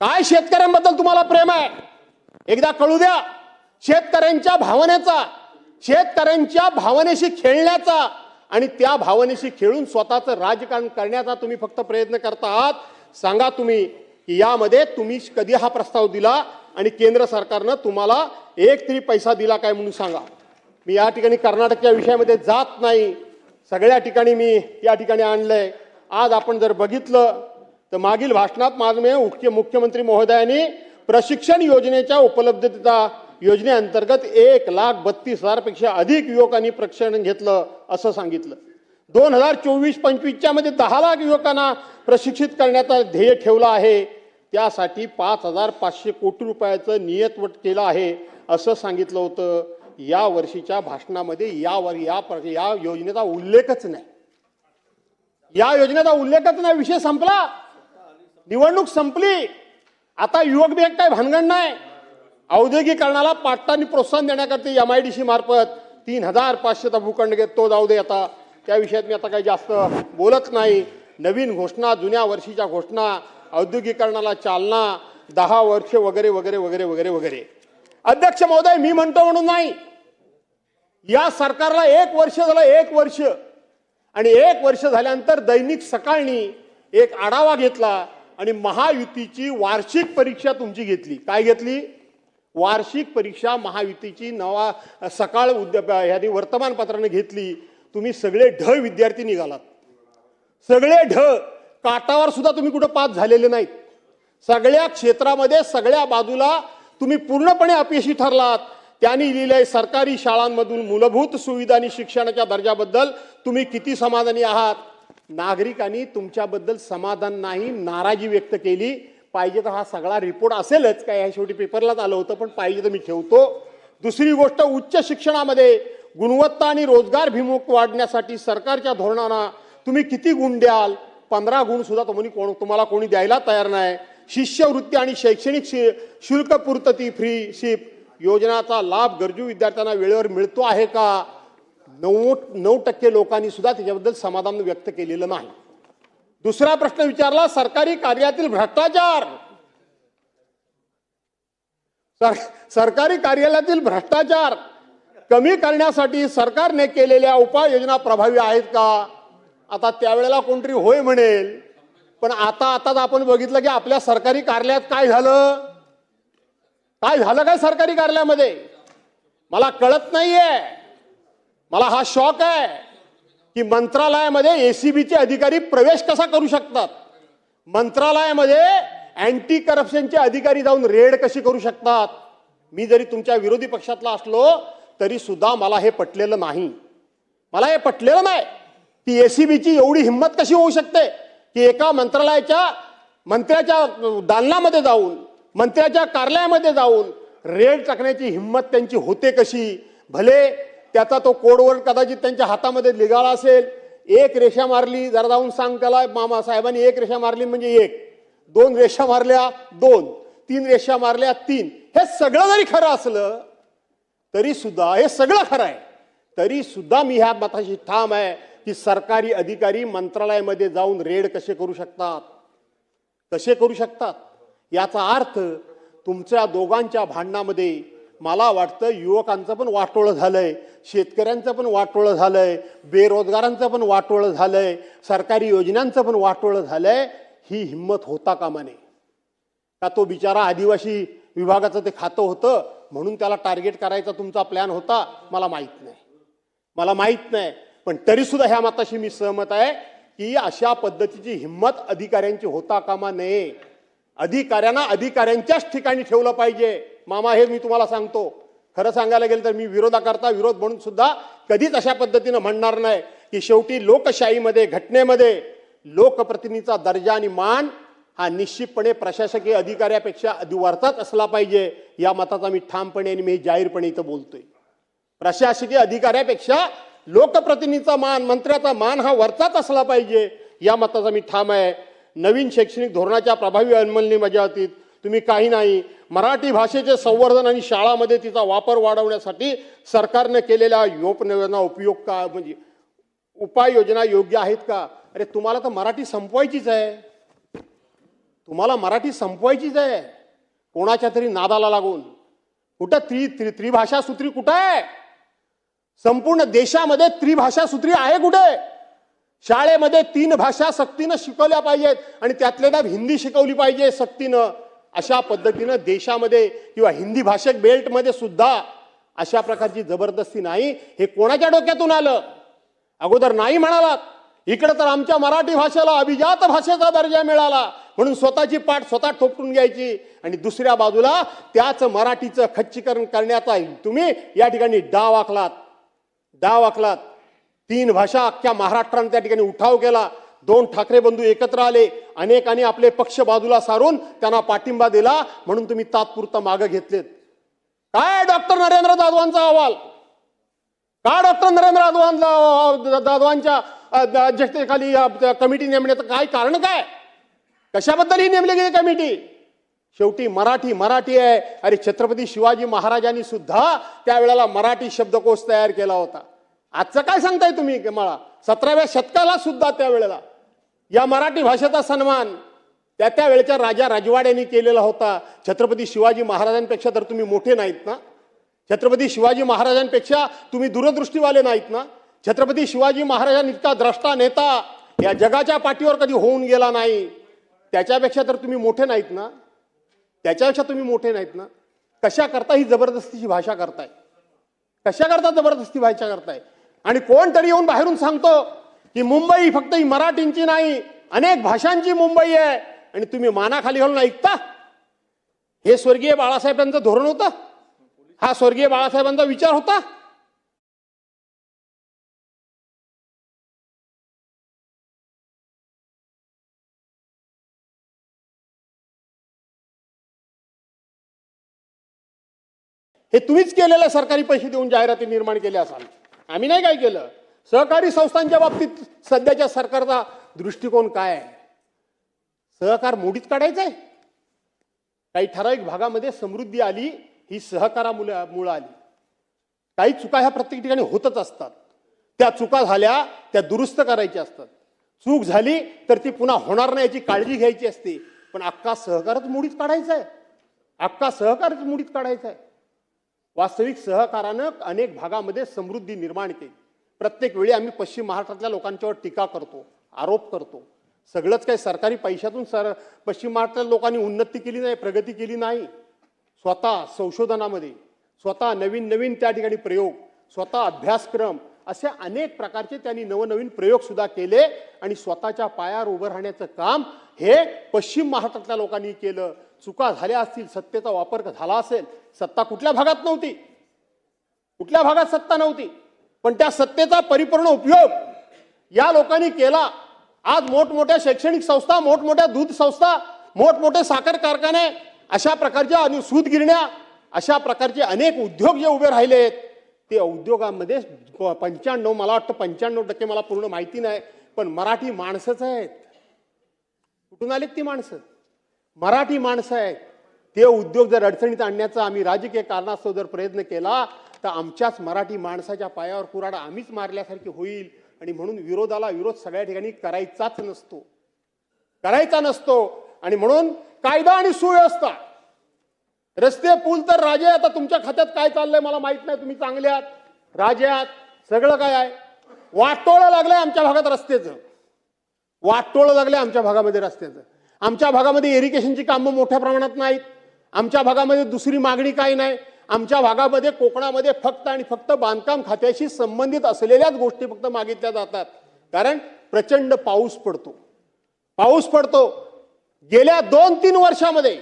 काय शेतकऱ्यांबद्दल तुम्हाला प्रेम आहे? एकदा कळू द्या. शेतकऱ्यांच्या भावनेचा, शेतकऱ्यांच्या भावनेशी खेळण्याचा आणि त्या भावनेशी खेळून स्वतःचं राजकारण करण्याचा तुम्ही फक्त प्रयत्न करता आहात. सांगा तुम्ही की यामध्ये तुम्ही कधी हा प्रस्ताव दिला आणि केंद्र सरकारनं तुम्हाला एक तरी पैसा दिला काय म्हणून सांगा. मी या ठिकाणी कर्नाटकच्या विषयामध्ये जात नाही, सगळ्या ठिकाणी मी या ठिकाणी आणलंय. आज आपण जर बघितलं तर मागील भाषणात माननीय मुख्यमंत्री महोदयांनी प्रशिक्षण योजनेच्या उपलब्धतेचा योजनेअंतर्गत 1,32,000 पेक्षा अधिक युवकांनी प्रशिक्षण घेतलं असं सांगितलं. 2024-25 मध्ये 10 लाख युवकांना प्रशिक्षित करण्याचा ध्येय ठेवला आहे. त्यासाठी 5,500 कोटी रुपयाचं नियतवट केलं आहे असं सांगितलं होतं. या वर्षीच्या भाषणामध्ये या योजनेचा उल्लेखच नाही. या योजनेचा उल्लेखच नाही. विषय संपला, निवडणूक संपली. आता युवक बी काय भानगड नाही. औद्योगिकरणाला पाटलांनी प्रोत्साहन देण्याकरता MIDC मार्फत 3,500चा भूखंड घेत, तो जाऊ दे. आता त्या विषयात मी आता काही जास्त बोलत नाही. नवीन घोषणा, जुन्या वर्षीच्या घोषणा, औद्योगिकरणाला चालना, 10 वर्ष वगैरे वगैरे वगैरे वगैरे वगैरे. अध्यक्ष महोदय, मी म्हणतो म्हणून नाही, या सरकारला 1 वर्ष झालं, 1 वर्ष. आणि 1 वर्ष झाल्यानंतर दैनिक सकाळनी एक आढावा घेतला आणि महायुतीची वार्षिक परीक्षा तुमची घेतली. काय घेतली? वार्षिक परीक्षा महायुतीची सकाळ ह्यांनी वर्तमानपत्राने घेतली. तुम्ही सगळे ढ विद्यार्थी निघालात, सगळे ढ. काटावर सुद्धा तुम्ही कुठं पास झालेले नाहीत. सगळ्या क्षेत्रामध्ये सगळ्या बाजूला तुम्ही पूर्णपणे अपयशी ठरलात. त्यांनी लिहिलंय, सरकारी शाळांमधून मूलभूत सुविधा आणि शिक्षणाच्या दर्जाबद्दल तुम्ही किती समाधानी आहात. नागरिकांनी तुमच्याबद्दल समाधान नाही, नाराजी व्यक्त केली. पाहिजे तर हा सगळा रिपोर्ट असेलच, काय ह्या शेवटी पेपरलाच आलं होतं, पण पाहिजे तर मी ठेवतो. दुसरी गोष्ट, उच्च शिक्षणामध्ये गुणवत्ता आणि रोजगार भिमुख वाढण्यासाठी सरकारच्या धोरणांना तुम्ही किती गुण द्याल? 15 गुण सुद्धा तुम्हाला कोणी द्यायला तयार नाही. शिष्यवृत्ती आणि शैक्षणिक शुल्क पूर्तती फ्रीशिप योजनाचा लाभ गरजू विद्यार्थ्यांना वेळेवर मिळतो आहे का? 9% लोकांनी सुद्धा त्याच्याबद्दल समाधान व्यक्त केलेलं नाही. दुसरा प्रश्न विचारला, सरकारी कार्यालयातील भ्रष्टाचार. सरकारी कार्यालयातील भ्रष्टाचार कमी करण्यासाठी सरकारने केलेल्या उपाययोजना प्रभावी आहेत का? आता त्यावेळेला कोणतरी होय म्हणेल, पण आताच आपण बघितलं की आपल्या सरकारी कार्यालयात काय झालं. काय झालं काय सरकारी कार्यालयामध्ये मला कळत नाहीये. मला हा शॉक आहे की मंत्रालयामध्ये ACBचे अधिकारी प्रवेश कसा करू शकतात? मंत्रालयामध्ये अँटी करप्शनचे अधिकारी जाऊन रेड कशी करू शकतात? मी जरी तुमच्या विरोधी पक्षातला असलो तरी सुद्धा मला हे पटलेलं नाही. मला हे पटलेलं नाही की ACBची एवढी हिंमत कशी होऊ शकते की एका मंत्र्याच्या दालनामध्ये जाऊन, मंत्र्याच्या कार्यालयामध्ये जाऊन रेड टाकण्याची हिंमत त्यांची होते कशी? भले त्याचा तो कोडवर्ड कदाचित त्यांच्या हातामध्ये निघाला असेल. 1 रेषा मारली, जरा जाऊन सांग त्याला, मामा साहेबांनी 1 रेषा मारली म्हणजे 1, 2 रेषा मारल्या 2, 3 रेषा मारल्या 3, हे सगळं जरी खरं असलं तरी सुद्धा, हे सगळं खरं आहे तरी सुद्धा मी ह्या मताशी ठाम आहे की सरकारी अधिकारी मंत्रालयामध्ये जाऊन रेड कसे करू शकतात, कसे करू शकतात. याचा अर्थ तुमच्या दोघांच्या भांडणामध्ये मला वाटतं युवकांचं पण वाटोळं झालंय, शेतकऱ्यांचं पण वाटोळं झालंय, बेरोजगारांचं पण वाटोळं झालंय, सरकारी योजनांचं पण वाटोळं झालंय. ही हिंमत होता कामा नये. का तो बिचारा आदिवासी विभागाचं ते खातं होतं म्हणून त्याला टार्गेट करायचा तुमचा प्लॅन होता, मला माहित नाही, मला माहित नाही. पण तरी सुद्धा ह्या मताशी मी सहमत आहे की अशा पद्धतीची हिंमत अधिकाऱ्यांची होता कामा नये. अधिकाऱ्यांना अधिकाऱ्यांच्याच ठिकाणी ठेवलं पाहिजे. मामा, हे मी तुम्हाला सांगतो, खरं सांगायला गेलं तर मी विरोधाकरता विरोध म्हणून सुद्धा कधीच अशा पद्धतीनं म्हणणार नाही की शेवटी लोकशाहीमध्ये, घटनेमध्ये लोकप्रतिनिधीचा दर्जा आणि मान हा निश्चितपणे प्रशासकीय अधिकाऱ्यापेक्षा वरचाच असला पाहिजे. या मताचा मी ठामपणे आणि मी जाहीरपणे इथं बोलतोय. प्रशासकीय अधिकाऱ्यापेक्षा लोकप्रतिनिधीचा मान, मंत्र्याचा मान हा वरचाच असला पाहिजे. या मताचा मी ठाम आहे. नवीन शैक्षणिक धोरणाच्या प्रभावी अंमलबजावणीत तुम्ही काही नाही, मराठी भाषेचे संवर्धन आणि शाळांमध्ये तिचा वापर वाढवण्यासाठी सरकारने केलेल्या योजना उपयोग का, म्हणजे उपाययोजना योग्य आहेत का? अरे तुम्हाला तर मराठी संपवायचीच आहे, तुम्हाला मराठी संपवायचीच आहे. कोणाच्या तरी नादाला लागून कुठं त्रिभाषा सूत्री कुठं आहे? संपूर्ण देशामध्ये त्रिभाषा सूत्री आहे कुठे? शाळेमध्ये 3 भाषा सक्तीनं शिकवल्या पाहिजेत आणि त्यातल्या त्यात हिंदी शिकवली पाहिजे सक्तीनं. अशा पद्धतीनं देशामध्ये किंवा हिंदी भाषक बेल्टमध्ये सुद्धा अशा प्रकारची जबरदस्ती नाही. हे कोणाच्या डोक्यातून आलं? अगोदर नाही म्हणालात, इकडे तर आमच्या मराठी भाषेला अभिजात भाषेचा दर्जा मिळाला म्हणून स्वतःची पाठ स्वतः ठोकून घ्यायची आणि दुसऱ्या बाजूला त्याच मराठीचं खच्चीकरण करण्याचा तुम्ही या ठिकाणी डाव आखलात. 3 भाषा अख्ख्या महाराष्ट्राने त्या ठिकाणी उठाव केला. 2 ठाकरे बंधू एकत्र आले, अनेकांनी आपले पक्ष बाजूला सारून त्यांना पाठिंबा दिला म्हणून तुम्ही तात्पुरता मागे घेतलेत. काय डॉक्टर नरेंद्र जाधवांचा अहवाल? का डॉक्टर नरेंद्र जाधवांच्या अध्यक्षतेखाली कमिटी नेमण्याचं काय कारण? काय, कशाबद्दल ही नेमली गेली कमिटी? शेवटी मराठी आहे. अरे छत्रपती शिवाजी महाराजांनी सुद्धा त्यावेळेला मराठी शब्दकोश तयार केला होता. आजचं काय सांगताय तुम्ही? मला 17व्या शतकाला सुद्धा त्यावेळेला या मराठी भाषेचा सन्मान त्या वेळेच्या राजा राजवाड्यांनी केलेला होता. छत्रपती शिवाजी महाराजांपेक्षा तर तुम्ही मोठे नाहीत ना? छत्रपती शिवाजी महाराजांपेक्षा तुम्ही दूरदृष्टीवाले नाहीत ना? छत्रपती शिवाजी महाराजांइतका द्रष्टा नेता या जगाच्या पाठीवर कधी होऊन गेला नाही. त्याच्यापेक्षा तर तुम्ही मोठे नाहीत ना? त्याच्यापेक्षा तुम्ही मोठे नाहीत ना? कशा करता ही जबरदस्तीची भाषा करताय? कशा करता जबरदस्ती भाषा करताय? आणि कोण तरी येऊन बाहेरून सांगतो की मुंबई फक्त ही मराठींची नाही, अनेक भाषांची मुंबई आहे आणि तुम्ही मानाखाली घालून ऐकता. हे स्वर्गीय बाळासाहेबांचं धोरण होतं? हा स्वर्गीय बाळासाहेबांचा विचार होता? हे तुम्हीच केलेलं, सरकारी पैसे देऊन जाहिराती निर्माण केल्या असाल. आम्ही नाही काय केलं. सहकारी संस्थांच्या बाबतीत सध्याच्या सरकारचा दृष्टिकोन काय आहे? सहकार मोडीत काढायचा आहे. काही ठराविक भागामध्ये समृद्धी आली, ही सहकारामुळे आली. काही चुका ह्या प्रत्येक ठिकाणी होतच असतात. त्या चुका झाल्या त्या दुरुस्त करायच्या असतात. चूक झाली तर ती पुन्हा होणार नाही याची काळजी घ्यायची असते. पण अख्खा सहकारच मोडीत काढायचा आहे, अख्खा सहकारच मोडीत काढायचा आहे. वास्तविक सहकारानं अनेक भागामध्ये समृद्धी निर्माण केली. प्रत्येक वेळी आम्ही पश्चिम महाराष्ट्रातल्या लोकांच्यावर टीका करतो, आरोप करतो. सगळंच काही सरकारी पैशातून पश्चिम महाराष्ट्रातल्या लोकांनी उन्नती केली नाही, प्रगती केली नाही. स्वतः संशोधनामध्ये, स्वतः नवीन त्या ठिकाणी प्रयोग, स्वतः अभ्यासक्रम, असे अनेक प्रकारचे त्यांनी नवनवीन प्रयोग सुद्धा केले आणि स्वतःच्या पायावर उभं राहण्याचं काम हे पश्चिम महाराष्ट्रातल्या लोकांनी केलं. चुका झाल्या असतील, सत्तेचा वापर झाला असेल, सत्ता कुठल्या भागात नव्हती, कुठल्या भागात सत्ता नव्हती, पण त्या सत्तेचा परिपूर्ण उपयोग या लोकांनी केला. आज मोठमोठ्या शैक्षणिक संस्था, मोठमोठ्या दूध संस्था, मोठमोठे साखर कारखाने, अशा प्रकारच्या आणि सूतगिरण्या, अशा प्रकारचे अनेक उद्योग जे उभे राहिलेत, ते उद्योगांमध्ये 95, मला वाटतं 95%, मला पूर्ण माहिती नाही, पण मराठी माणसंच आहेत. कुठून आलीत ती माणसं? मराठी माणसं आहेत ते उद्योग जर अडचणीत आणण्याचा आम्ही राजकीय कारणास्तव जर प्रयत्न केला तर आमच्याच मराठी माणसाच्या पायावर कुऱ्हाड आम्हीच मारल्यासारखी होईल. आणि म्हणून विरोधाला विरोध सगळ्या ठिकाणी करायचा नसतो. आणि म्हणून कायदा आणि सुव्यवस्था, रस्ते पूल तर राजे, आता तुमच्या खात्यात काय चाललंय मला माहित नाही, तुम्ही चांगले आहात, राजे आहात, सगळं काय आहे. वाटोळं लागलंय आमच्या भागात रस्त्याचं, वाटोळं लागलंय आमच्या भागामध्ये रस्त्याचं. आमच्या भागामध्ये इरिगेशनची कामं मोठ्या प्रमाणात नाहीत. आमच्या भागामध्ये दुसरी मागणी काही नाही. आमच्या भागामध्ये कोकणामध्ये फक्त आणि फक्त बांधकाम खात्याशी संबंधित असलेल्याच गोष्टी फक्त मागितल्या जातात. कारण प्रचंड पाऊस पडतो. गेल्या 2-3 वर्षामध्ये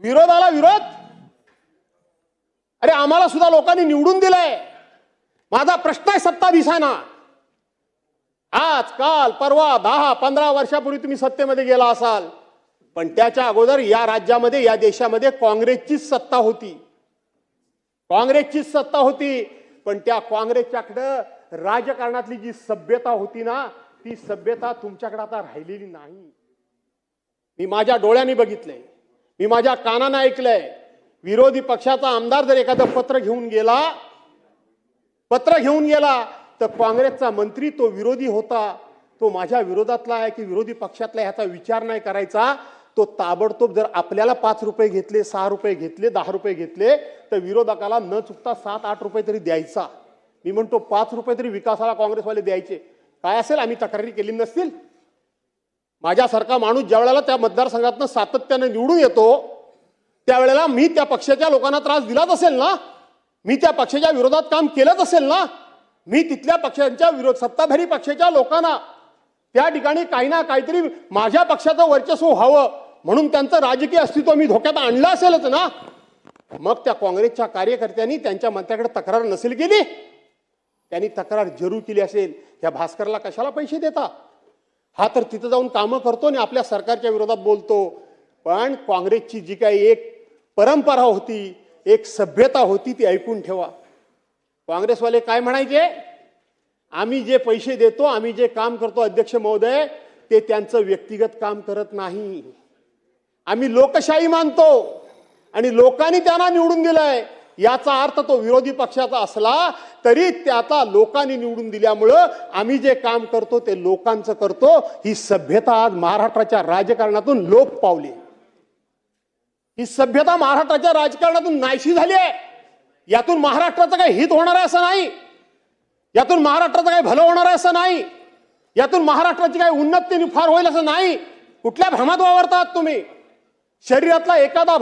विरोधाला विरोध. अरे आम्हाला सुद्धा लोकांनी निवडून दिलंय. माझा प्रश्न आहे सत्ता दिसाना. आज काल परवा 10-15 वर्षापूर्वी तुम्ही सत्तेमध्ये गेला असाल, पण त्याच्या अगोदर या राज्यामध्ये या देशामध्ये काँग्रेसचीच सत्ता होती. पण त्या काँग्रेसच्याकडं राजकारणातली जी सभ्यता होती ना, ती सभ्यता तुमच्याकडे आता राहिलेली नाही. मी माझ्या डोळ्यांनी बघितलंय, मी माझ्या कानानं ऐकलंय. विरोधी पक्षाचा आमदार जर एखादं पत्र घेऊन गेला तर काँग्रेसचा मंत्री तो विरोधी होता, तो माझ्या विरोधातला आहे की विरोधी पक्षातला, ह्याचा विचार नाही करायचा. तो ताबडतोब जर आपल्याला 5 रुपये घेतले, 6 रुपये घेतले, 10 रुपये घेतले तर विरोधकाला न चुकता 7-8 रुपये तरी द्यायचा. मी म्हणतो 5 रुपये तरी विकासाला काँग्रेसवाले द्यायचे. काय असेल, आम्ही तक्रारी केली नसतील. माझ्यासारखा माणूस ज्या वेळेला त्या मतदारसंघातनं सातत्याने निवडून येतो त्यावेळेला मी त्या पक्षाच्या लोकांना त्रास दिलाच असेल ना, मी त्या पक्षाच्या विरोधात काम केलंच असेल ना, मी तिथल्या पक्षांच्या सत्ताधारी पक्षाच्या लोकांना त्या ठिकाणी काही ना काहीतरी माझ्या पक्षाचं वर्चस्व व्हावं म्हणून त्यांचं राजकीय अस्तित्व मी धोक्यात आणलं असेलच ना. मग त्या काँग्रेसच्या कार्यकर्त्यांनी त्यांच्या मंत्र्याकडे तक्रार नसेल केली, त्यांनी तक्रार जरूर केली असेल. ह्या भास्करला कशाला पैसे देता, हा तर तिथं जाऊन कामं करतो आणि आपल्या सरकारच्या विरोधात बोलतो. पण काँग्रेसची जी काही एक परंपरा होती, एक सभ्यता होती, ती ऐकून ठेवा. काँग्रेसवाले काय म्हणायचे, आम्ही जे पैसे देतो, आम्ही जे काम करतो अध्यक्ष महोदय, ते त्यांचं व्यक्तिगत काम करत नाही. आम्ही लोकशाही मानतो आणि लोकांनी त्यांना निवडून दिलंय. याचा अर्थ तो विरोधी पक्षाचा असला तरी त्याचा लोकांनी निवडून दिल्यामुळं आम्ही जे काम करतो ते लोकांचं करतो. ही सभ्यता आज महाराष्ट्राच्या राजकारणातून लोप पावली. ही सभ्यता महाराष्ट्राच्या राजकारणातून नाहीशी झाली आहे. यातून महाराष्ट्राचं काही हित होणार आहे असं नाही, यातून महाराष्ट्राचं काही भलं होणार आहे असं नाही, यातून महाराष्ट्राची काही उन्नती फार होईल असं नाही. कुठल्या भ्रमात वावरतात तुम्ही. शरीरातला एखादा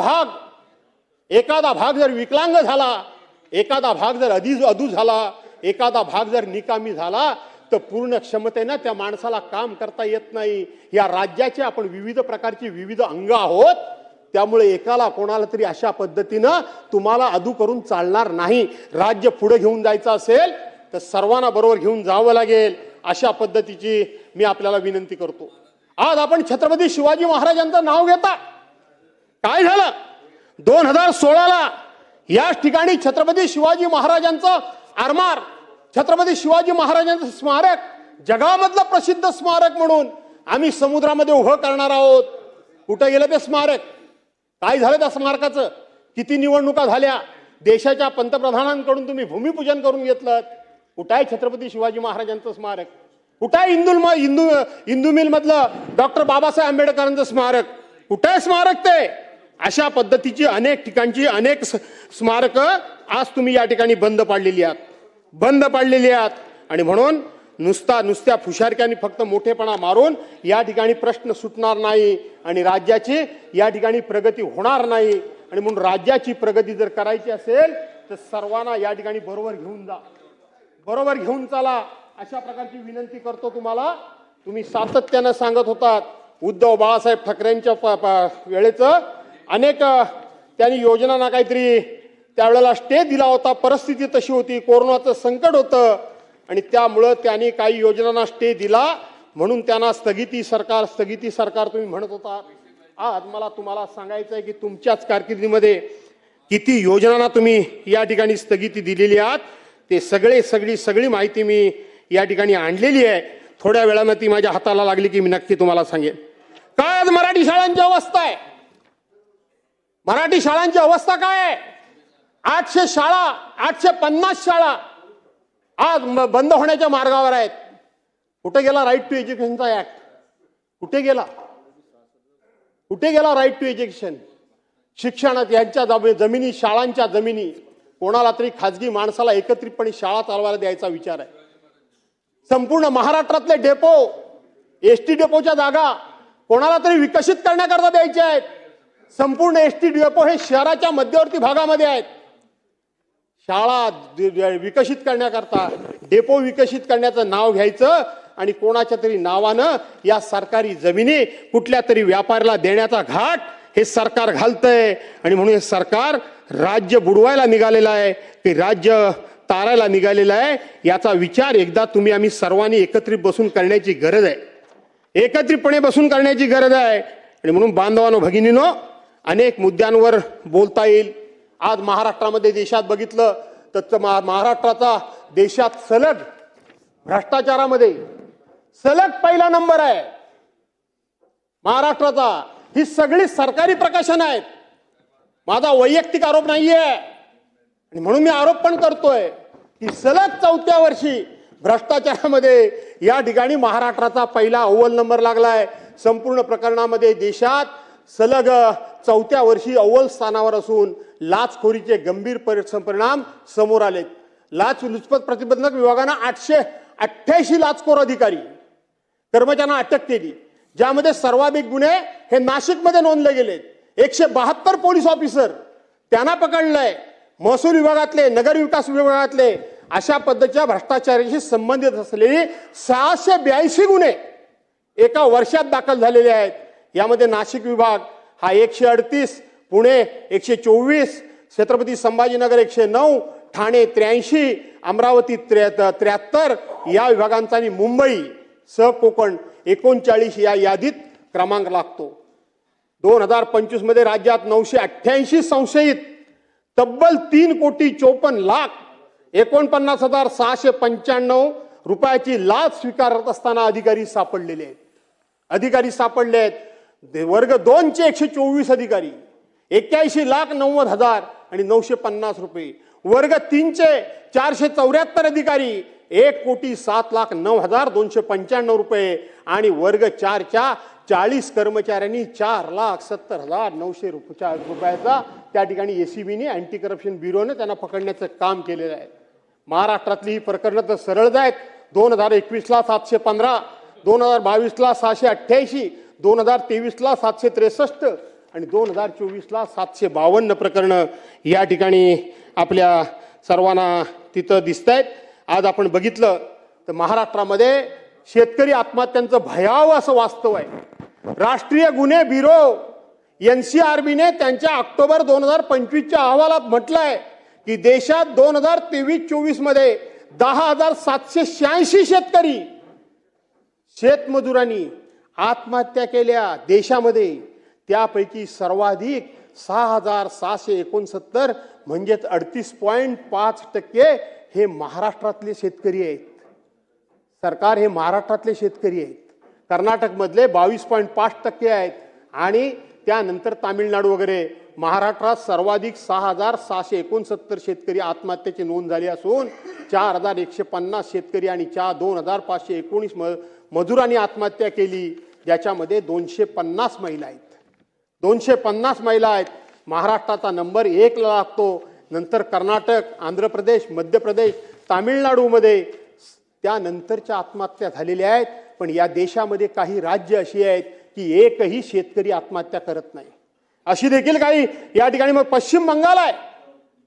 भाग जर विकलांग झाला, एखादा भाग जर अधू झाला, एखादा भाग जर निकामी झाला तर पूर्ण क्षमतेनं त्या माणसाला काम करता येत नाही. या राज्याचे आपण विविध प्रकारची विविध अंग आहोत, त्यामुळे एकाला कोणाला तरी अशा पद्धतीनं तुम्हाला अधू करून चालणार नाही. राज्य पुढे घेऊन जायचं असेल तर सर्वांना बरोबर घेऊन जावं लागेल. अशा पद्धतीची मी आपल्याला विनंती करतो. आज आपण छत्रपती शिवाजी महाराजांचं नाव घेता. काय झालं 2016ला याच ठिकाणी छत्रपती शिवाजी महाराजांचं आरमार, छत्रपती शिवाजी महाराजांचं स्मारक, जगामधलं प्रसिद्ध स्मारक म्हणून आम्ही समुद्रामध्ये उभं करणार आहोत. कुठं गेलं ते स्मारक, काय झालं त्या स्मारकाचं, किती निवडणुका झाल्या, देशाच्या पंतप्रधानांकडून तुम्ही भूमिपूजन करून घेतलं. कुठं आहे छत्रपती शिवाजी महाराजांचं स्मारक, कुठं आहे इंदू मिल मधलं डॉक्टर बाबासाहेब आंबेडकरांचं स्मारक, कुठं आहे स्मारक ते. अशा पद्धतीची अनेक ठिकाणची अनेक स्मारक आज तुम्ही या ठिकाणी बंद पाडलेली आहात. आणि म्हणून नुसत्या फुशारक्याने फक्त मोठेपणा मारून या ठिकाणी प्रश्न सुटणार नाही आणि राज्याची या ठिकाणी प्रगती होणार नाही. आणि म्हणून राज्याची प्रगती जर करायची असेल तर सर्वांना या ठिकाणी बरोबर घेऊन चाला. अशा प्रकारची विनंती करतो तुम्हाला. तुम्ही सातत्यानं सांगत होतात उद्धव बाळासाहेब ठाकरेंच्या वेळेचं अनेक त्यांनी योजनांना काहीतरी त्यावेळेला स्टे दिला होता. परिस्थिती तशी होती, कोरोनाचं संकट होतं आणि त्यामुळं त्यांनी काही योजनांना स्टे दिला म्हणून त्यांना स्थगिती सरकार तुम्ही म्हणत होता. आज मला तुम्हाला सांगायचं आहे की तुमच्याच कारकिर्दीमध्ये किती योजनांना तुम्ही या ठिकाणी स्थगिती दिलेली आहात ते सगळी माहिती मी या ठिकाणी आणलेली आहे. थोड्या वेळानं ती माझ्या हाताला लागली की मी नक्की तुम्हाला सांगेन. काय आज मराठी शाळांची अवस्था आहे? मराठी शाळांची अवस्था काय आहे? 800 शाळा, 850 शाळा आज बंद होण्याच्या मार्गावर आहेत. कुठे गेला राईट टू एज्युकेशनचा ऍक्ट? कुठे गेला? कुठे गेला राईट टू एज्युकेशन? शिक्षणात यांच्या जमिनी, शाळांच्या जमिनी कोणाला तरी खाजगी माणसाला एकत्रितपणे शाळा चालवायला द्यायचा विचार आहे. संपूर्ण महाराष्ट्रातले डेपो, एसटी डेपोच्या जागा कोणाला तरी विकसित करण्याकरता द्यायच्या आहेत. संपूर्ण एसटी डेपो हे शहराच्या मध्यवर्ती भागामध्ये आहेत. शाळा विकसित करण्याकरता डेपो विकसित करण्याचं नाव घ्यायचं आणि कोणाच्या तरी नावानं या सरकारी जमिनी कुठल्या तरी व्यापाऱ्याला देण्याचा घाट हे सरकार घालतंय. आणि म्हणून हे सरकार राज्य बुडवायला निघालेलं आहे की राज्य तारायला निघालेलं आहे, याचा विचार एकदा तुम्ही आम्ही सर्वांनी एकत्रित बसून करण्याची गरज आहे. एकत्रितपणे बसून करण्याची गरज आहे. आणि म्हणून बांधवांनो, भगिनीनो, अनेक मुद्द्यांवर बोलता येईल. आज महाराष्ट्रामध्ये, देशात बघितलं तर महाराष्ट्राचा देशात सलग भ्रष्टाचारामध्ये सलग पहिला नंबर आहे महाराष्ट्राचा. ही सगळी सरकारी प्रकाशन आहेत. माझा वैयक्तिक आरोप नाहीये आणि म्हणून मी आरोप पण करतोय की सलग 4थ्या वर्षी भ्रष्टाचारामध्ये या ठिकाणी महाराष्ट्राचा पहिला अव्वल नंबर लागलाय. संपूर्ण प्रकरणामध्ये देशात सलग 4थ्या वर्षी अव्वल स्थानावर असून लाचखोरीचे गंभीर परिणाम समोर आले. लाचलुचपत प्रतिबंधक विभागानं 888 लाचखोर अधिकारी कर्मचाऱ्यांना अटक केली, ज्यामध्ये सर्वाधिक गुन्हे हे नाशिकमध्ये नोंदले गेलेत. 172 पोलीस ऑफिसर त्यांना पकडलंय. महसूल विभागातले, नगर विकास विभागातले अशा पद्धतीच्या भ्रष्टाचाराशी संबंधित असलेली 682 गुन्हे एका वर्षात दाखल झालेले आहेत. यामध्ये नाशिक विभाग हा 138, पुणे 124, छत्रपती संभाजीनगर 109, ठाणे 83, अमरावती 73 या विभागांचा आणि मुंबई सह कोकण 39 या यादीत क्रमांक लागतो. 2025 मध्ये राज्यात 988 संशयित तब्बल 3,54,49,695 रुपयाची लाच स्वीकारत असताना अधिकारी सापडलेले आहेत. अधिकारी सापडले आहेत. वर्ग 2 चे 124 अधिकारी 81,90,000 आणि 950 रुपये. वर्ग 3 चे 474 अधिकारी 1,07,09,295 रुपये आणि वर्ग 4 च्या 40 कर्मचाऱ्यांनी 4,70,900 रुपयाचा त्या ठिकाणी एसीबीने, अँटी करप्शन ब्युरोने त्यांना पकडण्याचं काम केलेलं आहे. महाराष्ट्रातली ही प्रकरणं तर सरळच आहेत. 2021ला 715, 2022ला 688, 2023ला 763 आणि 2024ला 752 प्रकरणं या ठिकाणी आपल्या सर्वांना तिथं दिसत आहेत. आज आपण बघितलं तर महाराष्ट्रामध्ये शेतकरी आत्महत्यांचं भयावह असं वास्तव आहे. राष्ट्रीय गुन्हे ब्युरो NCRBने त्यांच्या ऑक्टोबर 2025च्या अहवालात म्हटलंय की देशात 2023-24 मध्ये 10,786 शेतकरी शेतमजुरांनी आत्महत्या केल्या देशामध्ये. त्यापैकी सर्वाधिक 6,669 म्हणजेच 38.5% हे महाराष्ट्रातले शेतकरी आहेत. सरकार हे महाराष्ट्रातले शेतकरी आहेत. कर्नाटकमधले 22.5% आहेत आणि त्यानंतर तामिळनाडू वगैरे. महाराष्ट्रात सर्वाधिक 6,669 शेतकरी आत्महत्येची नोंद झाली असून 4,150 शेतकरी आणि 2,519 मजुरांनी आत्महत्या केली, ज्याच्यामध्ये 250 महिला आहेत. 250 महिला आहेत. महाराष्ट्राचा नंबर 1 ला लागतो. नंतर कर्नाटक, आंध्र प्रदेश, मध्य प्रदेश, तामिळनाडूमध्ये त्यानंतरच्या आत्महत्या झालेल्या आहेत. पण या देशामध्ये काही राज्य अशी आहेत की एकही शेतकरी आत्महत्या करत नाही. अशी देखील काही या ठिकाणी मग पश्चिम बंगाल आहे,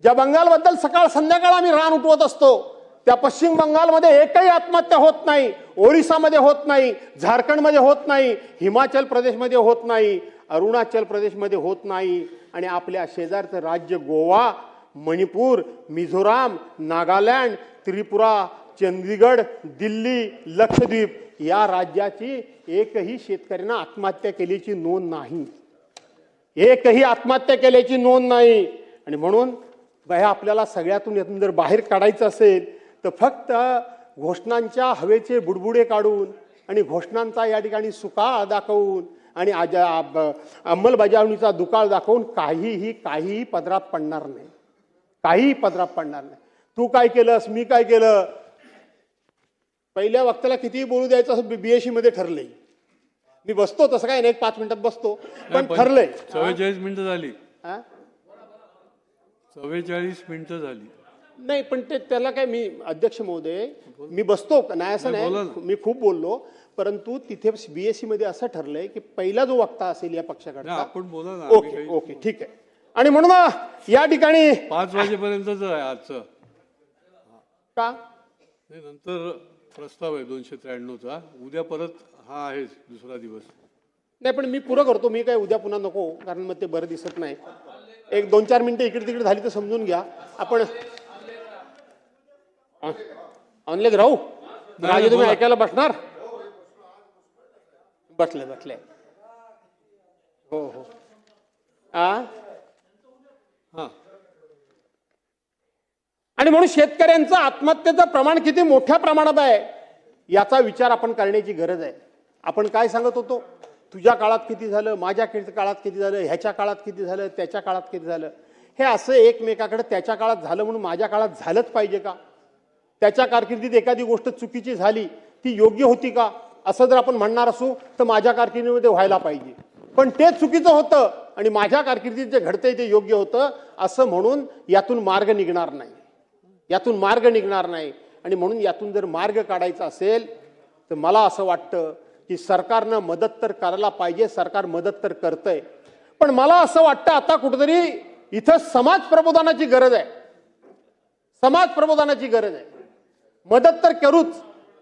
ज्या बंगालबद्दल सकाळ संध्याकाळ आम्ही रान उठवत असतो. त्या पश्चिम बंगालमध्ये एकही आत्महत्या होत नाही. ओरिसामध्ये होत नाही, झारखंडमध्ये होत नाही, हिमाचल प्रदेशमध्ये होत नाही, अरुणाचल प्रदेशमध्ये होत नाही. आणि आपल्या शेजारचं राज्य गोवा, मणिपूर, मिझोराम, नागालँड, त्रिपुरा, चंदीगड, दिल्ली, लक्षद्वीप या राज्याची एकही शेतकऱ्यांना आत्महत्या केल्याची नोंद नाही. एकही आत्महत्या केल्याची नोंद नाही. आणि म्हणून आपल्याला सगळ्यातून जर बाहेर काढायचं असेल तर फक्त घोषणांच्या हवेचे बुडबुडे काढून आणि घोषणांचा या ठिकाणी सुकाळ दाखवून आणि अंमलबजावणीचा दुकाळ दाखवून काहीही पदरात पडणार नाही, काहीही पदरात पडणार नाही. तू काय केलंस, मी काय केलं, पहिल्या वक्त्याला कितीही बोलू द्यायचं असं बीएससी मध्ये ठरलंय. मी बसतो तसं काय नाही, 5 मिनिटात बसतो, पण ठरलंय.
44 मिनिटं झाली,
हा?
44 मिनिटं झाली.
नाही, पण त्याला काय, मी अध्यक्ष महोदय मी बसतो नाही असं नाही, मी खूप बोललो, परंतु तिथे बीएससी मध्ये असं ठरलंय की पहिला जो वक्ता असेल या पक्षाकडचा,
आपण बोला ना.
ओके ओके ठीक आहे. आणि म्हणून या ठिकाणी
5 वाजेपर्यंतच आहे आजचं.
का
नाही, नंतर प्रस्ताव आहे 293चा. उद्या परत हा आहे दुसरा दिवस.
नाही, पण मी पुरं करतो. मी काय उद्या पुन्हा नको, कारण मग ते बरं दिसत नाही. एक 2-4 मिनिटं इकडे तिकडे झाली तर समजून घ्या. आपण ऑनलाईन राहू, राजे तुम्ही ऐकायला बसणार? बसले हो हो.
हा,
आणि म्हणून शेतकऱ्यांचं आत्महत्येचं प्रमाण किती मोठ्या प्रमाणात आहे याचा विचार आपण करण्याची गरज आहे. आपण काय सांगत होतो, तुझ्या काळात किती झालं, माझ्या काळात किती झालं, ह्याच्या काळात किती झालं, त्याच्या काळात किती झालं, हे असं एकमेकाकडे त्याच्या काळात झालं म्हणून माझ्या काळात झालंच पाहिजे का? त्याच्या कारकिर्दीत एखादी गोष्ट चुकीची झाली ती योग्य होती का असं जर आपण म्हणणार असू तर माझ्या कारकिर्दीमध्ये व्हायला पाहिजे, पण ते चुकीचं होतं आणि माझ्या कारकिर्दीत जे घडतंय ते योग्य होतं असं म्हणून यातून मार्ग निघणार नाही, यातून मार्ग निघणार नाही. आणि म्हणून यातून जर मार्ग काढायचा असेल तर मला असं वाटतं की सरकारनं मदत तर करायला पाहिजे. सरकार मदत तर करतंय, पण मला असं वाटतं आता कुठेतरी इथं समाज प्रबोधनाची गरज आहे. समाज प्रबोधनाची गरज आहे. मदत तर करूच,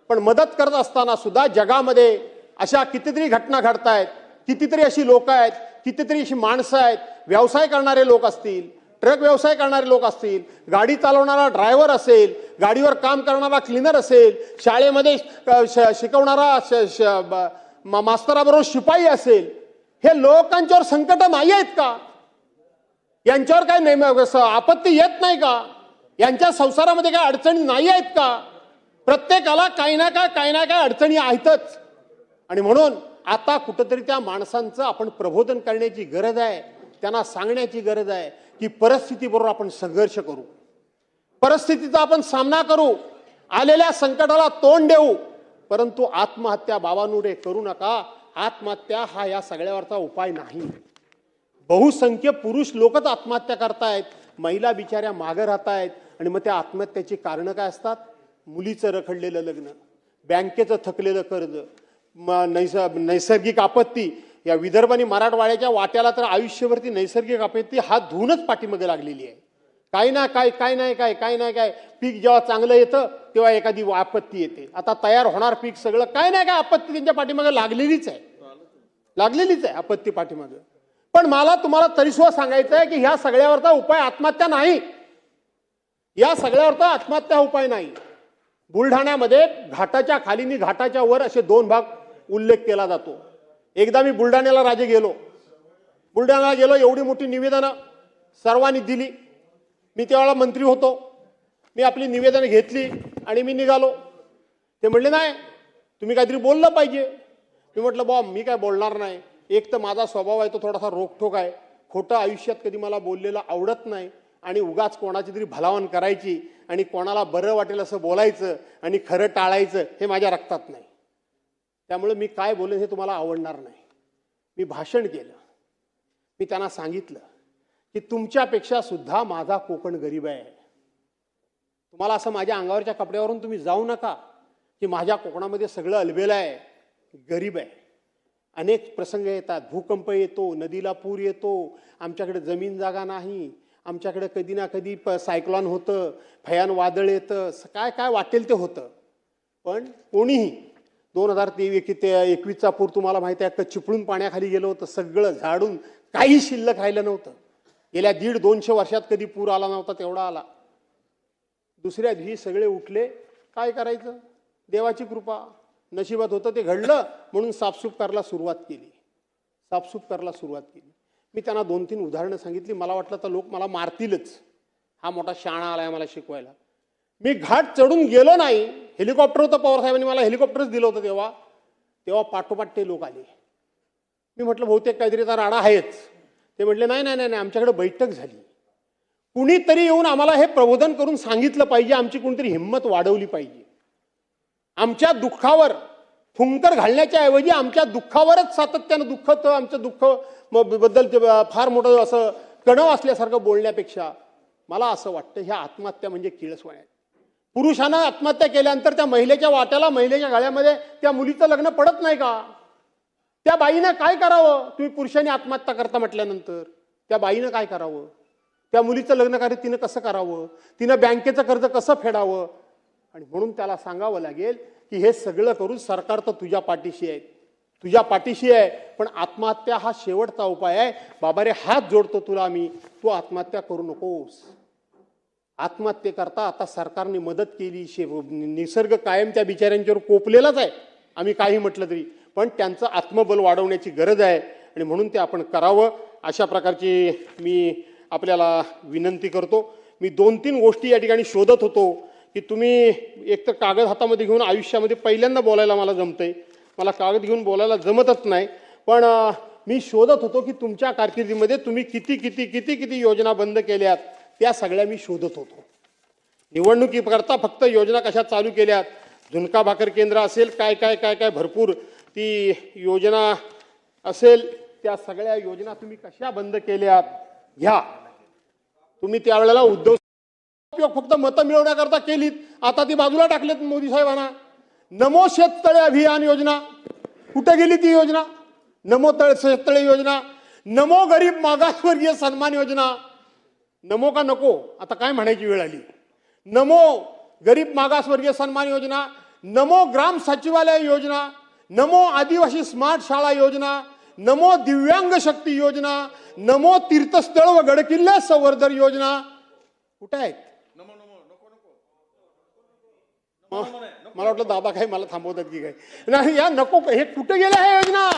पण मदत करत असताना सुद्धा जगामध्ये अशा कितीतरी घटना घडतायत, कितीतरी अशी लोक आहेत, कितीतरी अशी माणसं आहेत, व्यवसाय करणारे लोक असतील, ट्रक व्यवसाय करणारे लोक असतील, गाडी चालवणारा ड्रायव्हर असेल, गाडीवर काम करणारा क्लीनर असेल, शाळेमध्ये शिकवणारा मास्तराबरोबर शिपाई असेल, हे लोकांच्यावर संकट नाही आहेत का? यांच्यावर काय आपत्ती येत नाही का? यांच्या संसारामध्ये काय अडचणी नाही आहेत का? प्रत्येकाला काही ना काय अडचणी आहेतच. आणि म्हणून आता कुठंतरी त्या माणसांचं आपण प्रबोधन करण्याची गरज आहे, त्यांना सांगण्याची गरज आहे की परिस्थितीबरोबर आपण संघर्ष करू, परिस्थितीचा आपण सामना करू, आलेल्या संकटाला तोंड देऊ, परंतु आत्महत्या बाबानुरे करू नका. आत्महत्या हा या सगळ्यावरचा उपाय नाही. बहुसंख्य पुरुष लोकच आत्महत्या करतायत, महिला बिचाऱ्या मागे राहतायत. आणि मग त्या आत्महत्याची कारणं काय असतात? मुलीचं रखडलेलं लग्न, बँकेचं थकलेलं कर्ज, नैसर्गिक आपत्ती. या विदर्भ आणि मराठवाड्याच्या वाट्याला तर आयुष्यभरती नैसर्गिक आपत्ती हात धुवूनच पाठीमागे लागलेली आहे. काही ना काय पीक जेव्हा चांगलं येतं तेव्हा एखादी आपत्ती येते. आता तयार होणार पीक सगळं काय ना काय आपत्ती त्यांच्या पाठीमागे लागलेलीच आहे आपत्ती पाठीमागे. पण मला तुम्हाला तरी सुद्धा सांगायचं आहे की ह्या सगळ्यावरचा उपाय आत्महत्या नाही. या सगळ्यावरचा आत्महत्या उपाय नाही. बुलढाण्यामध्ये घाटाच्या खालीनी घाटाच्या वर असे 2 भाग उल्लेख केला जातो. एकदा मी बुलढाण्याला गेलो, एवढी मोठी निवेदनं सर्वांनी दिली. मी त्यावेळेला मंत्री होतो. मी आपली निवेदनं घेतली आणि मी निघालो. ते म्हणले नाही तुम्ही काहीतरी बोललं पाहिजे. मी म्हटलं बा मी काय बोलणार नाही. एक तर माझा स्वभाव आहे तो थोडासा रोखठोक आहे. खोटं आयुष्यात कधी मला बोललेलं आवडत नाही आणि उगाच कोणाची तरी भलावण करायची आणि कोणाला बरं वाटेल असं बोलायचं आणि खरं टाळायचं हे माझ्या रक्तात नाही. त्यामुळे मी काय बोलेन हे तुम्हाला आवडणार नाही. मी भाषण केलं. मी त्यांना सांगितलं की तुमच्यापेक्षा सुद्धा माझा कोकण गरीब आहे. तुम्हाला असं माझ्या अंगावरच्या कपड्यावरून तुम्ही जाऊ नका की माझ्या कोकणामध्ये सगळं अलबेलं आहे, गरीब आहे. अनेक प्रसंग येतात, भूकंप येतो, नदीला पूर येतो, आमच्याकडे जमीन जागा नाही, आमच्याकडे कधी ना कधी सायक्लॉन होतं, भयान वादळ येतं, काय काय वाटेल ते होतं. पण कोणीही 2021चा पूर तुम्हाला माहिती आहे, चिपळून पाण्याखाली गेलं होतं, सगळं झाडून काही शिल्लक राहिलं नव्हतं. गेल्या 150-200 वर्षात कधी पूर आला नव्हता तेवढा आला. दुसऱ्या दिवशी सगळे उठले. काय करायचं, देवाची कृपा, नशिबात होतं ते घडलं म्हणून साफसूफ करायला सुरुवात केली. मी त्यांना 2-3 उदाहरणं सांगितली. मला वाटलं तर लोक मला मारतीलच, हा मोठा शाणा आलाय मला शिकवायला. मी घाट चढून गेलो नाही. हेलिकॉप्टर होतं, पवार साहेबांनी मला हेलिकॉप्टरच दिलं होतं तेव्हा पाठोपाठ ते लोक आले. मी म्हटलं बहुतेक काहीतरी तर राडा आहेच. ते म्हटले नाही नाही नाही आमच्याकडे बैठक झाली, कुणीतरी येऊन आम्हाला हे प्रबोधन करून सांगितलं पाहिजे, आमची कोणतरी हिंमत वाढवली पाहिजे. आमच्या दुःखावर फुंकर घालण्याच्या ऐवजी आमच्या दुःखावरच सातत्यानं दुःख, तर आमचं दुःख बद्दल फार मोठं असं कणव असल्यासारखं बोलण्यापेक्षा मला असं वाटतं ह्या आत्महत्या म्हणजे किळसवाण आहे. पुरुषानं आत्महत्या केल्यानंतर त्या महिलेच्या वाट्याला, महिलेच्या गळ्यामध्ये त्या मुलीचं लग्न पडत नाही का? त्या बाईनं काय करावं? तुम्ही पुरुषांनी आत्महत्या करता म्हटल्यानंतर त्या बाईनं काय करावं? त्या मुलीचं लग्न कार्य तिनं कसं करावं? तिनं बँकेचं कर्ज कसं फेडावं? आणि म्हणून त्याला सांगावं लागेल की हे सगळं करून सरकार तर तुझ्या पाठीशी आहे, तुझ्या पाठीशी आहे, पण आत्महत्या हा शेवटचा उपाय आहे. बाबा रे, हात जोडतो तुला मी, तू आत्महत्या करू नकोस. आत्महत्येकरता आता सरकारने मदत केली, निसर्ग कायम त्या बिचाऱ्यांच्यावर कोपलेलाच आहे, आम्ही काही म्हटलं तरी, पण त्यांचं आत्मबल वाढवण्याची गरज आहे आणि म्हणून ते आपण करावं. अशा प्रकारची मी आपल्याला विनंती करतो. मी 2-3 गोष्टी या ठिकाणी शोधत होतो की तुम्ही एक तर कागद हातामध्ये घेऊन आयुष्यामध्ये पहिल्यांदा बोलायला मला जमतंय, मला कागद घेऊन बोलायला जमतच नाही, पण मी शोधत होतो की तुमच्या कारकिर्दीमध्ये तुम्ही किती किती किती किती योजना बंद केल्यात, त्या सगळ्या मी शोधत होतो. निवडणुकीकरता फक्त योजना कशा चालू केल्यात, झुणका भाकर केंद्र असेल, काय काय काय काय भरपूर ती योजना असेल, त्या सगळ्या योजना तुम्ही कशा बंद केल्यात घ्या. तुम्ही त्यावेळेला उद्धव उपयोग फक्त मतं मिळवण्याकरता केलीत, आता ती बाजूला टाकलेत मोदी साहेबांना. नमो शेततळे अभियान योजना कुठे गेली ती योजना? नमो शेततळे योजना, नमो गरीब मागासवर्गीय सन्मान योजना, नमो का नको आता काय म्हणायची वेळ आली. नमो गरीब मागासवर्गीय सन्मान योजना, नमो ग्राम सचिवालय योजना, नमो आदिवासी स्मार्ट शाळा योजना, नमो दिव्यांग शक्ती योजना, नमो तीर्थस्थळ व गडकिल्ले संवर्धन योजना कुठे आहेत? मला वाटलं दाबा काय मला थांबवतात की काय. नाही, या नको, हे कुठे गेल्या ह्या योजना?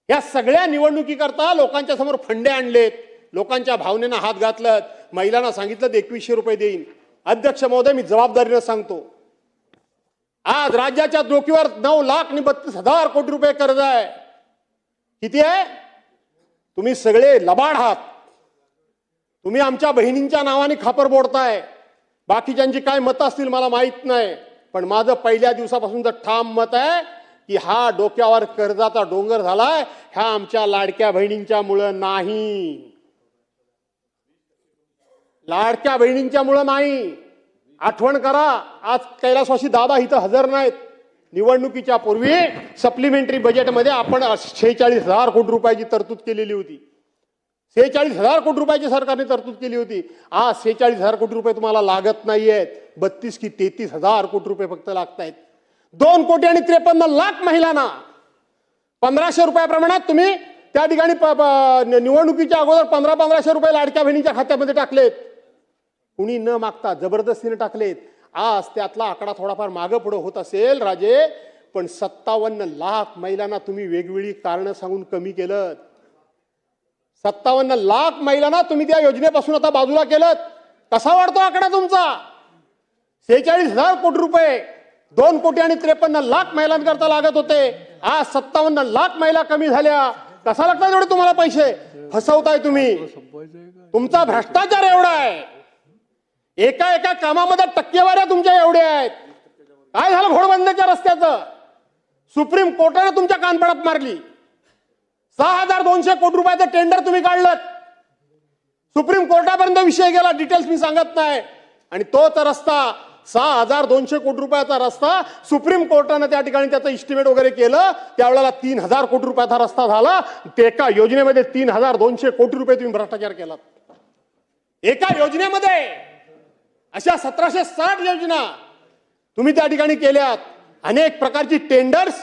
या सगळ्या निवडणुकीकरता लोकांच्या समोर फंडे आणलेत, लोकांच्या भावनेनं हात घातलं, महिलांना सांगितलं 2100 रुपये देईन. अध्यक्ष महोदय, मी जबाबदारीनं सांगतो, आज राज्याच्या डोक्यावर 9,32,000 कोटी रुपये कर्ज आहे. किती आहे? तुम्ही सगळे लबाड आहात. तुम्ही आमच्या बहिणींच्या नावाने खापर बोडताय. बाकीच्यांची काय मतं असतील मला माहित नाही, पण माझं पहिल्या दिवसापासूनचं ठाम मत आहे की हा डोक्यावर कर्जाचा डोंगर झालाय, ह्या आमच्या लाडक्या बहिणींच्या मुळे नाही, लाडक्या बहिणींच्या मुळे नाही. आठवण करा, आज कैलासवासी दादा इथं हजर नाहीत. निवडणुकीच्या पूर्वी सप्लिमेंटरी बजेटमध्ये आपण 46,000 कोटी रुपयाची तरतूद केलेली होती. 46,000 कोटी रुपयाची सरकारने तरतूद केली होती. आज 46,000 कोटी रुपये तुम्हाला लागत नाहीयेत, 32 की 33,000 कोटी रुपये फक्त लागत आहेत. 2,53,00,000 महिलांना 1,500 रुपयाप्रमाणात तुम्ही त्या ठिकाणी निवडणुकीच्या अगोदर 1500 रुपये लाडक्या बहिणीच्या खात्यामध्ये टाकलेत. कुणी न मागता जबरदस्तीने टाकलेत. आज त्यातला आकडा थोडाफार मागं पुढे होत असेल राजे, पण 57 लाख महिलांना तुम्ही वेगवेगळी कारणं सांगून कमी केलं. 57 लाख महिलांना तुम्ही त्या योजनेपासून आता बाजूला केलं. कसा वाढतो आकडा तुमचा? 46,000 कोटी रुपये 2,53,00,000 महिलांकरता लागत होते, आज 57 लाख महिला कमी झाल्या. कसा लागतात एवढे तुम्हाला पैसे? फसवताय तुम्ही. तुमचा भ्रष्टाचार एवढा आहे, एका एका कामामध्ये टक्केवाऱ्या तुमच्या एवढ्या आहेत. काय झालं घोडबंदरच्या रस्त्याचं? सुप्रीम कोर्टाने तुमच्या कानपडात मारली. 6,200 कोटी रुपयाचं टेंडर तुम्ही काढलं, सुप्रीम कोर्टापर्यंत विषय गेला, डिटेल्स मी सांगत नाही. आणि तोच रस्ता 6,200 कोटी रुपयाचा रस्ता सुप्रीम कोर्टाने त्या ठिकाणी त्याचं इस्टिमेट वगैरे केलं, त्यावेळेला 3,000 कोटी रुपयाचा रस्ता झाला. ते एका योजनेमध्ये 3,200 कोटी रुपये तुम्ही भ्रष्टाचार केला. एका योजनेमध्ये अशा 1760 योजना तुम्ही त्या ठिकाणी केल्यात. अनेक प्रकारची टेंडर्स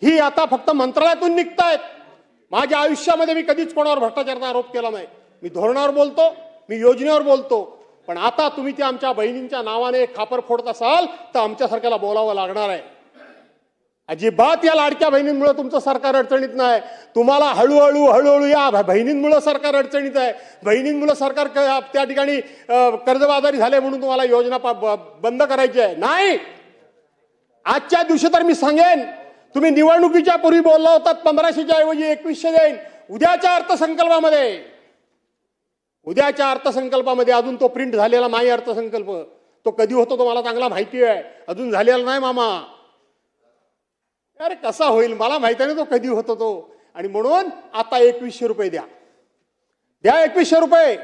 ही आता फक्त मंत्रालयातून निघतायत. माझ्या आयुष्यामध्ये मी कधीच कोणावर भ्रष्टाचाराचा आरोप केला नाही. मी धोरणावर बोलतो, मी योजनेवर बोलतो, पण आता तुम्ही त्या आमच्या बहिणींच्या नावाने खापर फोडत असाल तर आमच्यासारख्याला बोलावं लागणार आहे. अजिबात या लाडक्या बहिणींमुळे तुमचं सरकार अडचणीत नाही. तुम्हाला हळूहळू या बहिणींमुळे सरकार अडचणीत आहे. बहिणींमुळे सरकार त्या ठिकाणी कर्जबाजारी झाले म्हणून तुम्हाला योजना बंद करायची आहे. नाही, आजच्या दिवशी तर मी सांगेन तुम्ही निवडणुकीच्या पूर्वी बोलला होतात 1500च्या ऐवजी 2100 देईन. उद्याच्या अर्थसंकल्पामध्ये अजून तो प्रिंट झालेला नाही अर्थसंकल्प. तो कधी होतो तो मला चांगला माहिती आहे, अजून झालेला नाही मामा. अरे कसा होईल मला माहिती नाही तो कधी होतो तो. आणि म्हणून आता 2100 रुपये द्या 2100 रुपये.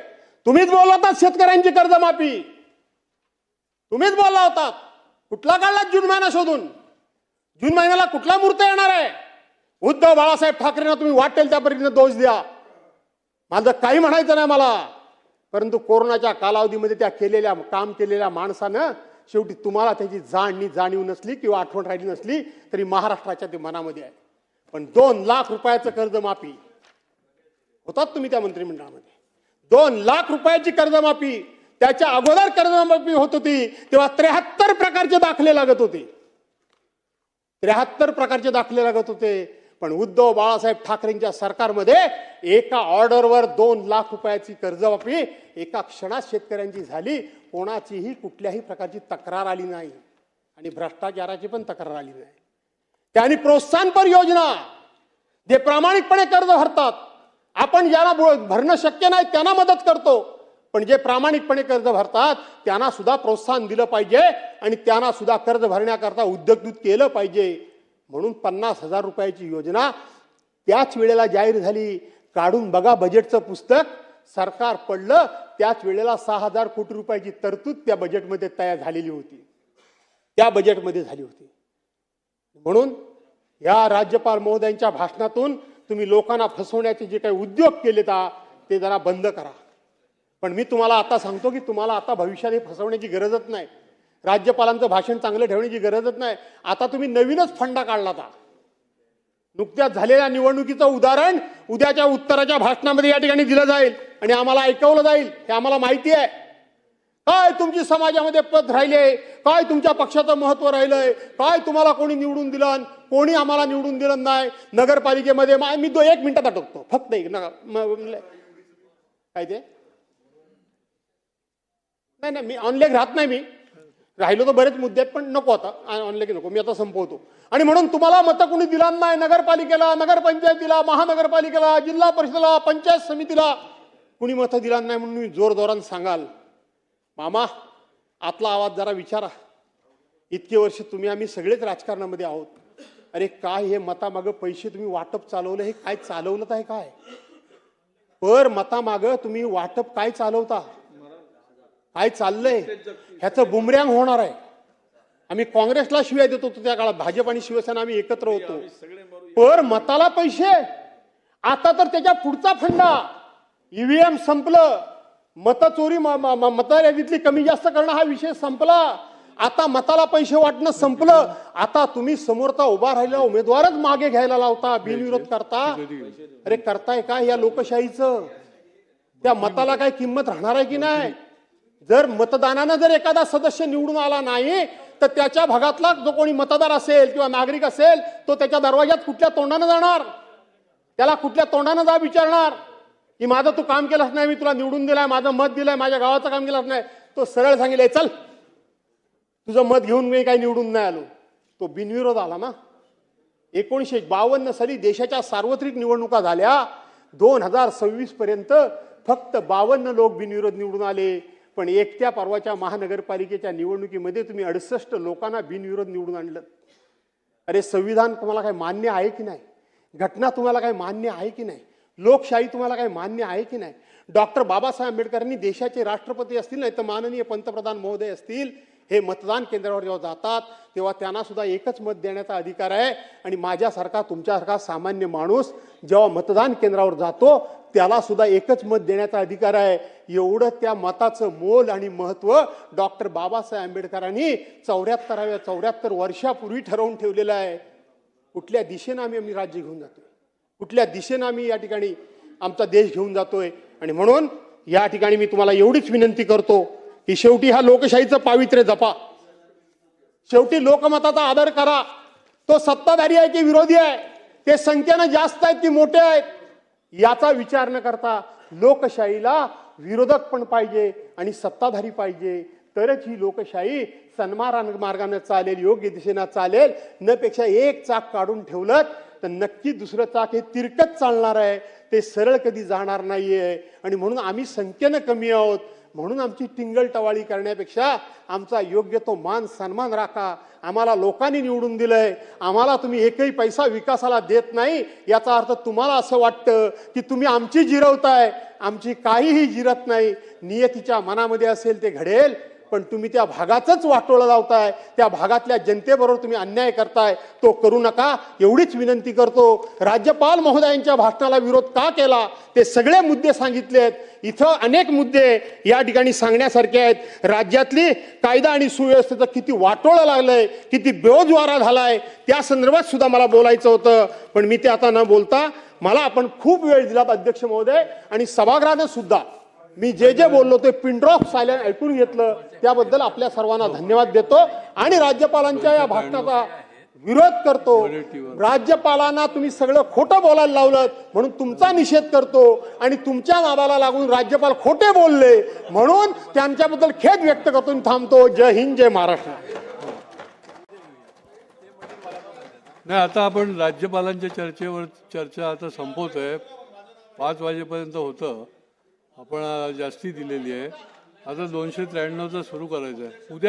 तुम्हीच बोलला होता शेतकऱ्यांची कर्जमाफी, तुम्हीच बोलला होता. कुठला काढला जून महिना शोधून? जून महिन्याला कुठला मुहूर्त येणार आहे? उद्धव बाळासाहेब ठाकरेंना तुम्ही वाटेल त्या परीने दोष द्या, माझं काही म्हणायचं नाही मला. परंतु कोरोनाच्या कालावधीमध्ये त्या काम केलेल्या माणसानं शेवटी तुम्हाला त्याची जाणीव नसली किंवा आठवण राहिली नसली तरी महाराष्ट्राच्या ते मनामध्ये आहे. पण 2 लाख रुपयाचं कर्जमाफी होतात तुम्ही त्या मंत्रिमंडळामध्ये. 2 लाख रुपयाची कर्जमाफी. त्याच्या अगोदर कर्जमाफी होत होती तेव्हा 73 प्रकारचे दाखले लागत होते. 73 प्रकारचे दाखले लागत होते. पण उद्धव बाळासाहेब ठाकरेंच्या सरकारमध्ये एका ऑर्डरवर 2 लाख रुपयाची कर्जमाफी एका क्षणात शेतकऱ्यांची झाली. कोणाचीही कुठल्याही प्रकारची तक्रार आली नाही आणि भ्रष्टाचाराची पण तक्रार आली नाही. त्यांनी प्रोत्साहनपर योजना, जे प्रामाणिकपणे कर्ज भरतात, आपण ज्यांना भरणं शक्य नाही त्यांना मदत करतो, पण जे प्रामाणिकपणे कर्ज भरतात त्यांना सुद्धा प्रोत्साहन दिलं पाहिजे आणि त्यांना सुद्धा कर्ज भरण्याकरता उद्योगदूत केलं पाहिजे. म्हणून 50,000 रुपयाची योजना त्याच वेळेला जाहीर झाली. काढून बघा बजेटचं पुस्तक, सरकार पडलं त्याच वेळेला 6,000 कोटी रुपयाची तरतूद त्या बजेटमध्ये तयार झालेली होती, त्या बजेटमध्ये झाली होती. म्हणून या राज्यपाल महोदयांच्या भाषणातून तुम्ही लोकांना फसवण्याचे जे काही उद्योग केले ते जरा बंद करा. पण मी तुम्हाला आता सांगतो की तुम्हाला आता भविष्यात हे फसवण्याची गरजच नाही. राज्यपालांचं भाषण चांगलं ठेवण्याची गरजच नाही. आता तुम्ही नवीनच फंडा काढला. नुकत्याच झालेल्या निवडणुकीचं उदाहरण उद्याच्या उत्तराच्या भाषणामध्ये या ठिकाणी दिलं जाईल आणि आम्हाला ऐकवलं जाईल. हे आम्हाला माहिती आहे. काय तुमची समाजामध्ये पद राहिले, काय तुमच्या पक्षाचं महत्व राहिलंय, काय तुम्हाला कोणी निवडून दिलं, कोणी आम्हाला निवडून दिलं नाही. नगरपालिकेमध्ये मी 1 मिनिटात अटकतो फक्त काय ते नाही मी ऑनलाईन राहत नाही. मी राहिलो तर बरेच मुद्दे आहेत पण नको आता ऑनलाईन नको. मी आता संपवतो. आणि म्हणून तुम्हाला मतं कोणी दिला नाही. नगरपालिकेला, नगरपंचायतीला, महानगरपालिकेला, जिल्हा परिषदेला, पंचायत समितीला कुणी मतं दिला नाही म्हणून मी जोरजोरानं सांगाल. मामा आतला आवाज जरा विचारा. इतके वर्ष तुम्ही आम्ही सगळेच राजकारणामध्ये आहोत. अरे काय हे मतामागं पैसे तुम्ही वाटप चालवलं, हे काय चालवलं आहे काय? पर मतामागं तुम्ही वाटप काय चालवता, काय चाललंय ह्याचं बुमरँग होणार आहे. आम्ही काँग्रेसला शिव्या देत होतो त्या काळात, भाजप आणि शिवसेना आम्ही एकत्र होतो. पर मताला पैसे. आता तर त्याच्या पुढचा फंडा, ईव्हीएम संपलं, मतचोरी मतदारातली कमी जास्त करणं हा विषय संपला. आता मताला पैसे वाटणं संपलं. आता तुम्ही समोरचा उभा राहिलेला उमेदवारच मागे घ्यायला लावता, बिनविरोध करता. अरे करताय काय या लोकशाहीचं? त्या मताला काय किंमत राहणार आहे की नाही? जर मतदानानं जर एखादा सदस्य निवडून आला नाही तर त्याच्या भागातला जो कोणी मतदार असेल किंवा नागरिक असेल तो त्याच्या दरवाजात कुठल्या तोंडानं जाणार? त्याला कुठल्या तोंडानं जा विचारणार की माझं तू काम केलंच नाही, मी तुला निवडून दिलाय, माझं मत दिलंय, माझ्या गावाचं काम केलंच नाही. तो सरळ सांगितलंय चल तुझं मत घेऊन मी काही निवडून नाही आलो. तो बिनविरोध आला ना. 1952 साली देशाच्या सार्वत्रिक निवडणुका झाल्या. 2026 पर्यंत फक्त 52 लोक बिनविरोध निवडून आले. पण एकट्या परवाच्या महानगरपालिकेच्या निवडणुकीमध्ये तुम्ही 68 लोकांना बिनविरोध निवडून आणलं. अरे संविधान तुम्हाला काय मान्य आहे की नाही? घटना तुम्हाला काय मान्य आहे की नाही? लोकशाही तुम्हाला काय मान्य आहे की नाही? डॉक्टर बाबासाहेब आंबेडकरांनी देशाचे राष्ट्रपती असतील नाही तर माननीय पंतप्रधान महोदय असतील, हे मतदान केंद्रावर जेव्हा जातात तेव्हा त्यांना सुद्धा एकच मत देण्याचा अधिकार आहे. आणि माझ्यासारखा तुमच्यासारखा सामान्य माणूस जेव्हा मतदान केंद्रावर जातो त्याला सुद्धा एकच मत देण्याचा अधिकार आहे. एवढं त्या मताचं मोल आणि महत्व डॉक्टर बाबासाहेब आंबेडकरांनी 74 वर्षापूर्वी ठरवून ठेवलेलं आहे. कुठल्या दिशेनं आम्ही राज्य घेऊन जातोय, कुठल्या दिशेनं आम्ही या ठिकाणी आमचा देश घेऊन जातोय. आणि म्हणून या ठिकाणी मी तुम्हाला एवढीच विनंती करतो की शेवटी हा लोकशाहीचं पावित्र्य जपा. शेवटी लोकमताचा आदर करा. तो सत्ताधारी आहे की विरोधी आहे, ते संख्येनं जास्त आहेत की मोठे आहेत, याचा विचार न करता लोकशाहीला विरोधक पण पाहिजे आणि सत्ताधारी पाहिजे. तरच ही लोकशाही सन्मान मार्गाने चालेल, योग्य दिशेनं चालेल. न पेक्षा एक चाक काढून ठेवलं तर नक्की दुसरं चाक हे तिरकत चालणार आहे, ते सरळ कधी जाणार नाहीये. आणि म्हणून आम्ही संख्येनं कमी आहोत, म्हणून आमची टिंगलटवाळी करण्यापेक्षा आमचा योग्य तो मान सन्मान राखा. आम्हाला लोकांनी निवडून दिलंय, आम्हाला तुम्ही एकही पैसा विकासाला देत नाही, याचा अर्थ तुम्हाला असं वाटतं की तुम्ही आमची जिरवताय. आमची काहीही जिरत नाही. नियतीच्या मनामध्ये असेल ते घडेल, पण तुम्ही त्या भागाचंच वाटोळं लावताय, त्या भागातल्या जनतेबरोबर तुम्ही अन्याय करताय. तो करू नका एवढीच विनंती करतो. राज्यपाल महोदयांच्या भाषणाला विरोध का केला ते सगळे मुद्दे सांगितलेत. इथं अनेक मुद्दे या ठिकाणी सांगण्यासारखे आहेत. राज्यातली कायदा आणि सुव्यवस्थेचं किती वाटोळं लागलंय, किती बेरोजगार झालाय, त्या संदर्भात सुद्धा मला बोलायचं होतं, पण मी ते आता न बोलता मला आपण खूप वेळ दिला अध्यक्ष महोदय, आणि सभागृहाने सुद्धा मी जे जे बोललो ते पिन ड्रॉप सायलेंट ऐकून घेतलं, त्याबद्दल आपल्या सर्वांना धन्यवाद देतो आणि राज्यपालांच्या या भाषणाचा विरोध करतो. राज्यपालांना तुम्ही सगळं खोटं बोलायला लावलं म्हणून तुमचा निषेध करतो, आणि तुमच्या नादाला लागून राज्यपाल खोटे बोलले म्हणून त्यांच्याबद्दल खेद व्यक्त करतो. थांबतो. जय हिंद, जय महाराष्ट्र.
नाही, आता आपण राज्यपालांच्या चर्चा आता संपवतोय. 5 वाजेपर्यंत होतं, आपण जास्ती दिलेली आहे. आता 293चा सुरू करायचं आहे. उद्या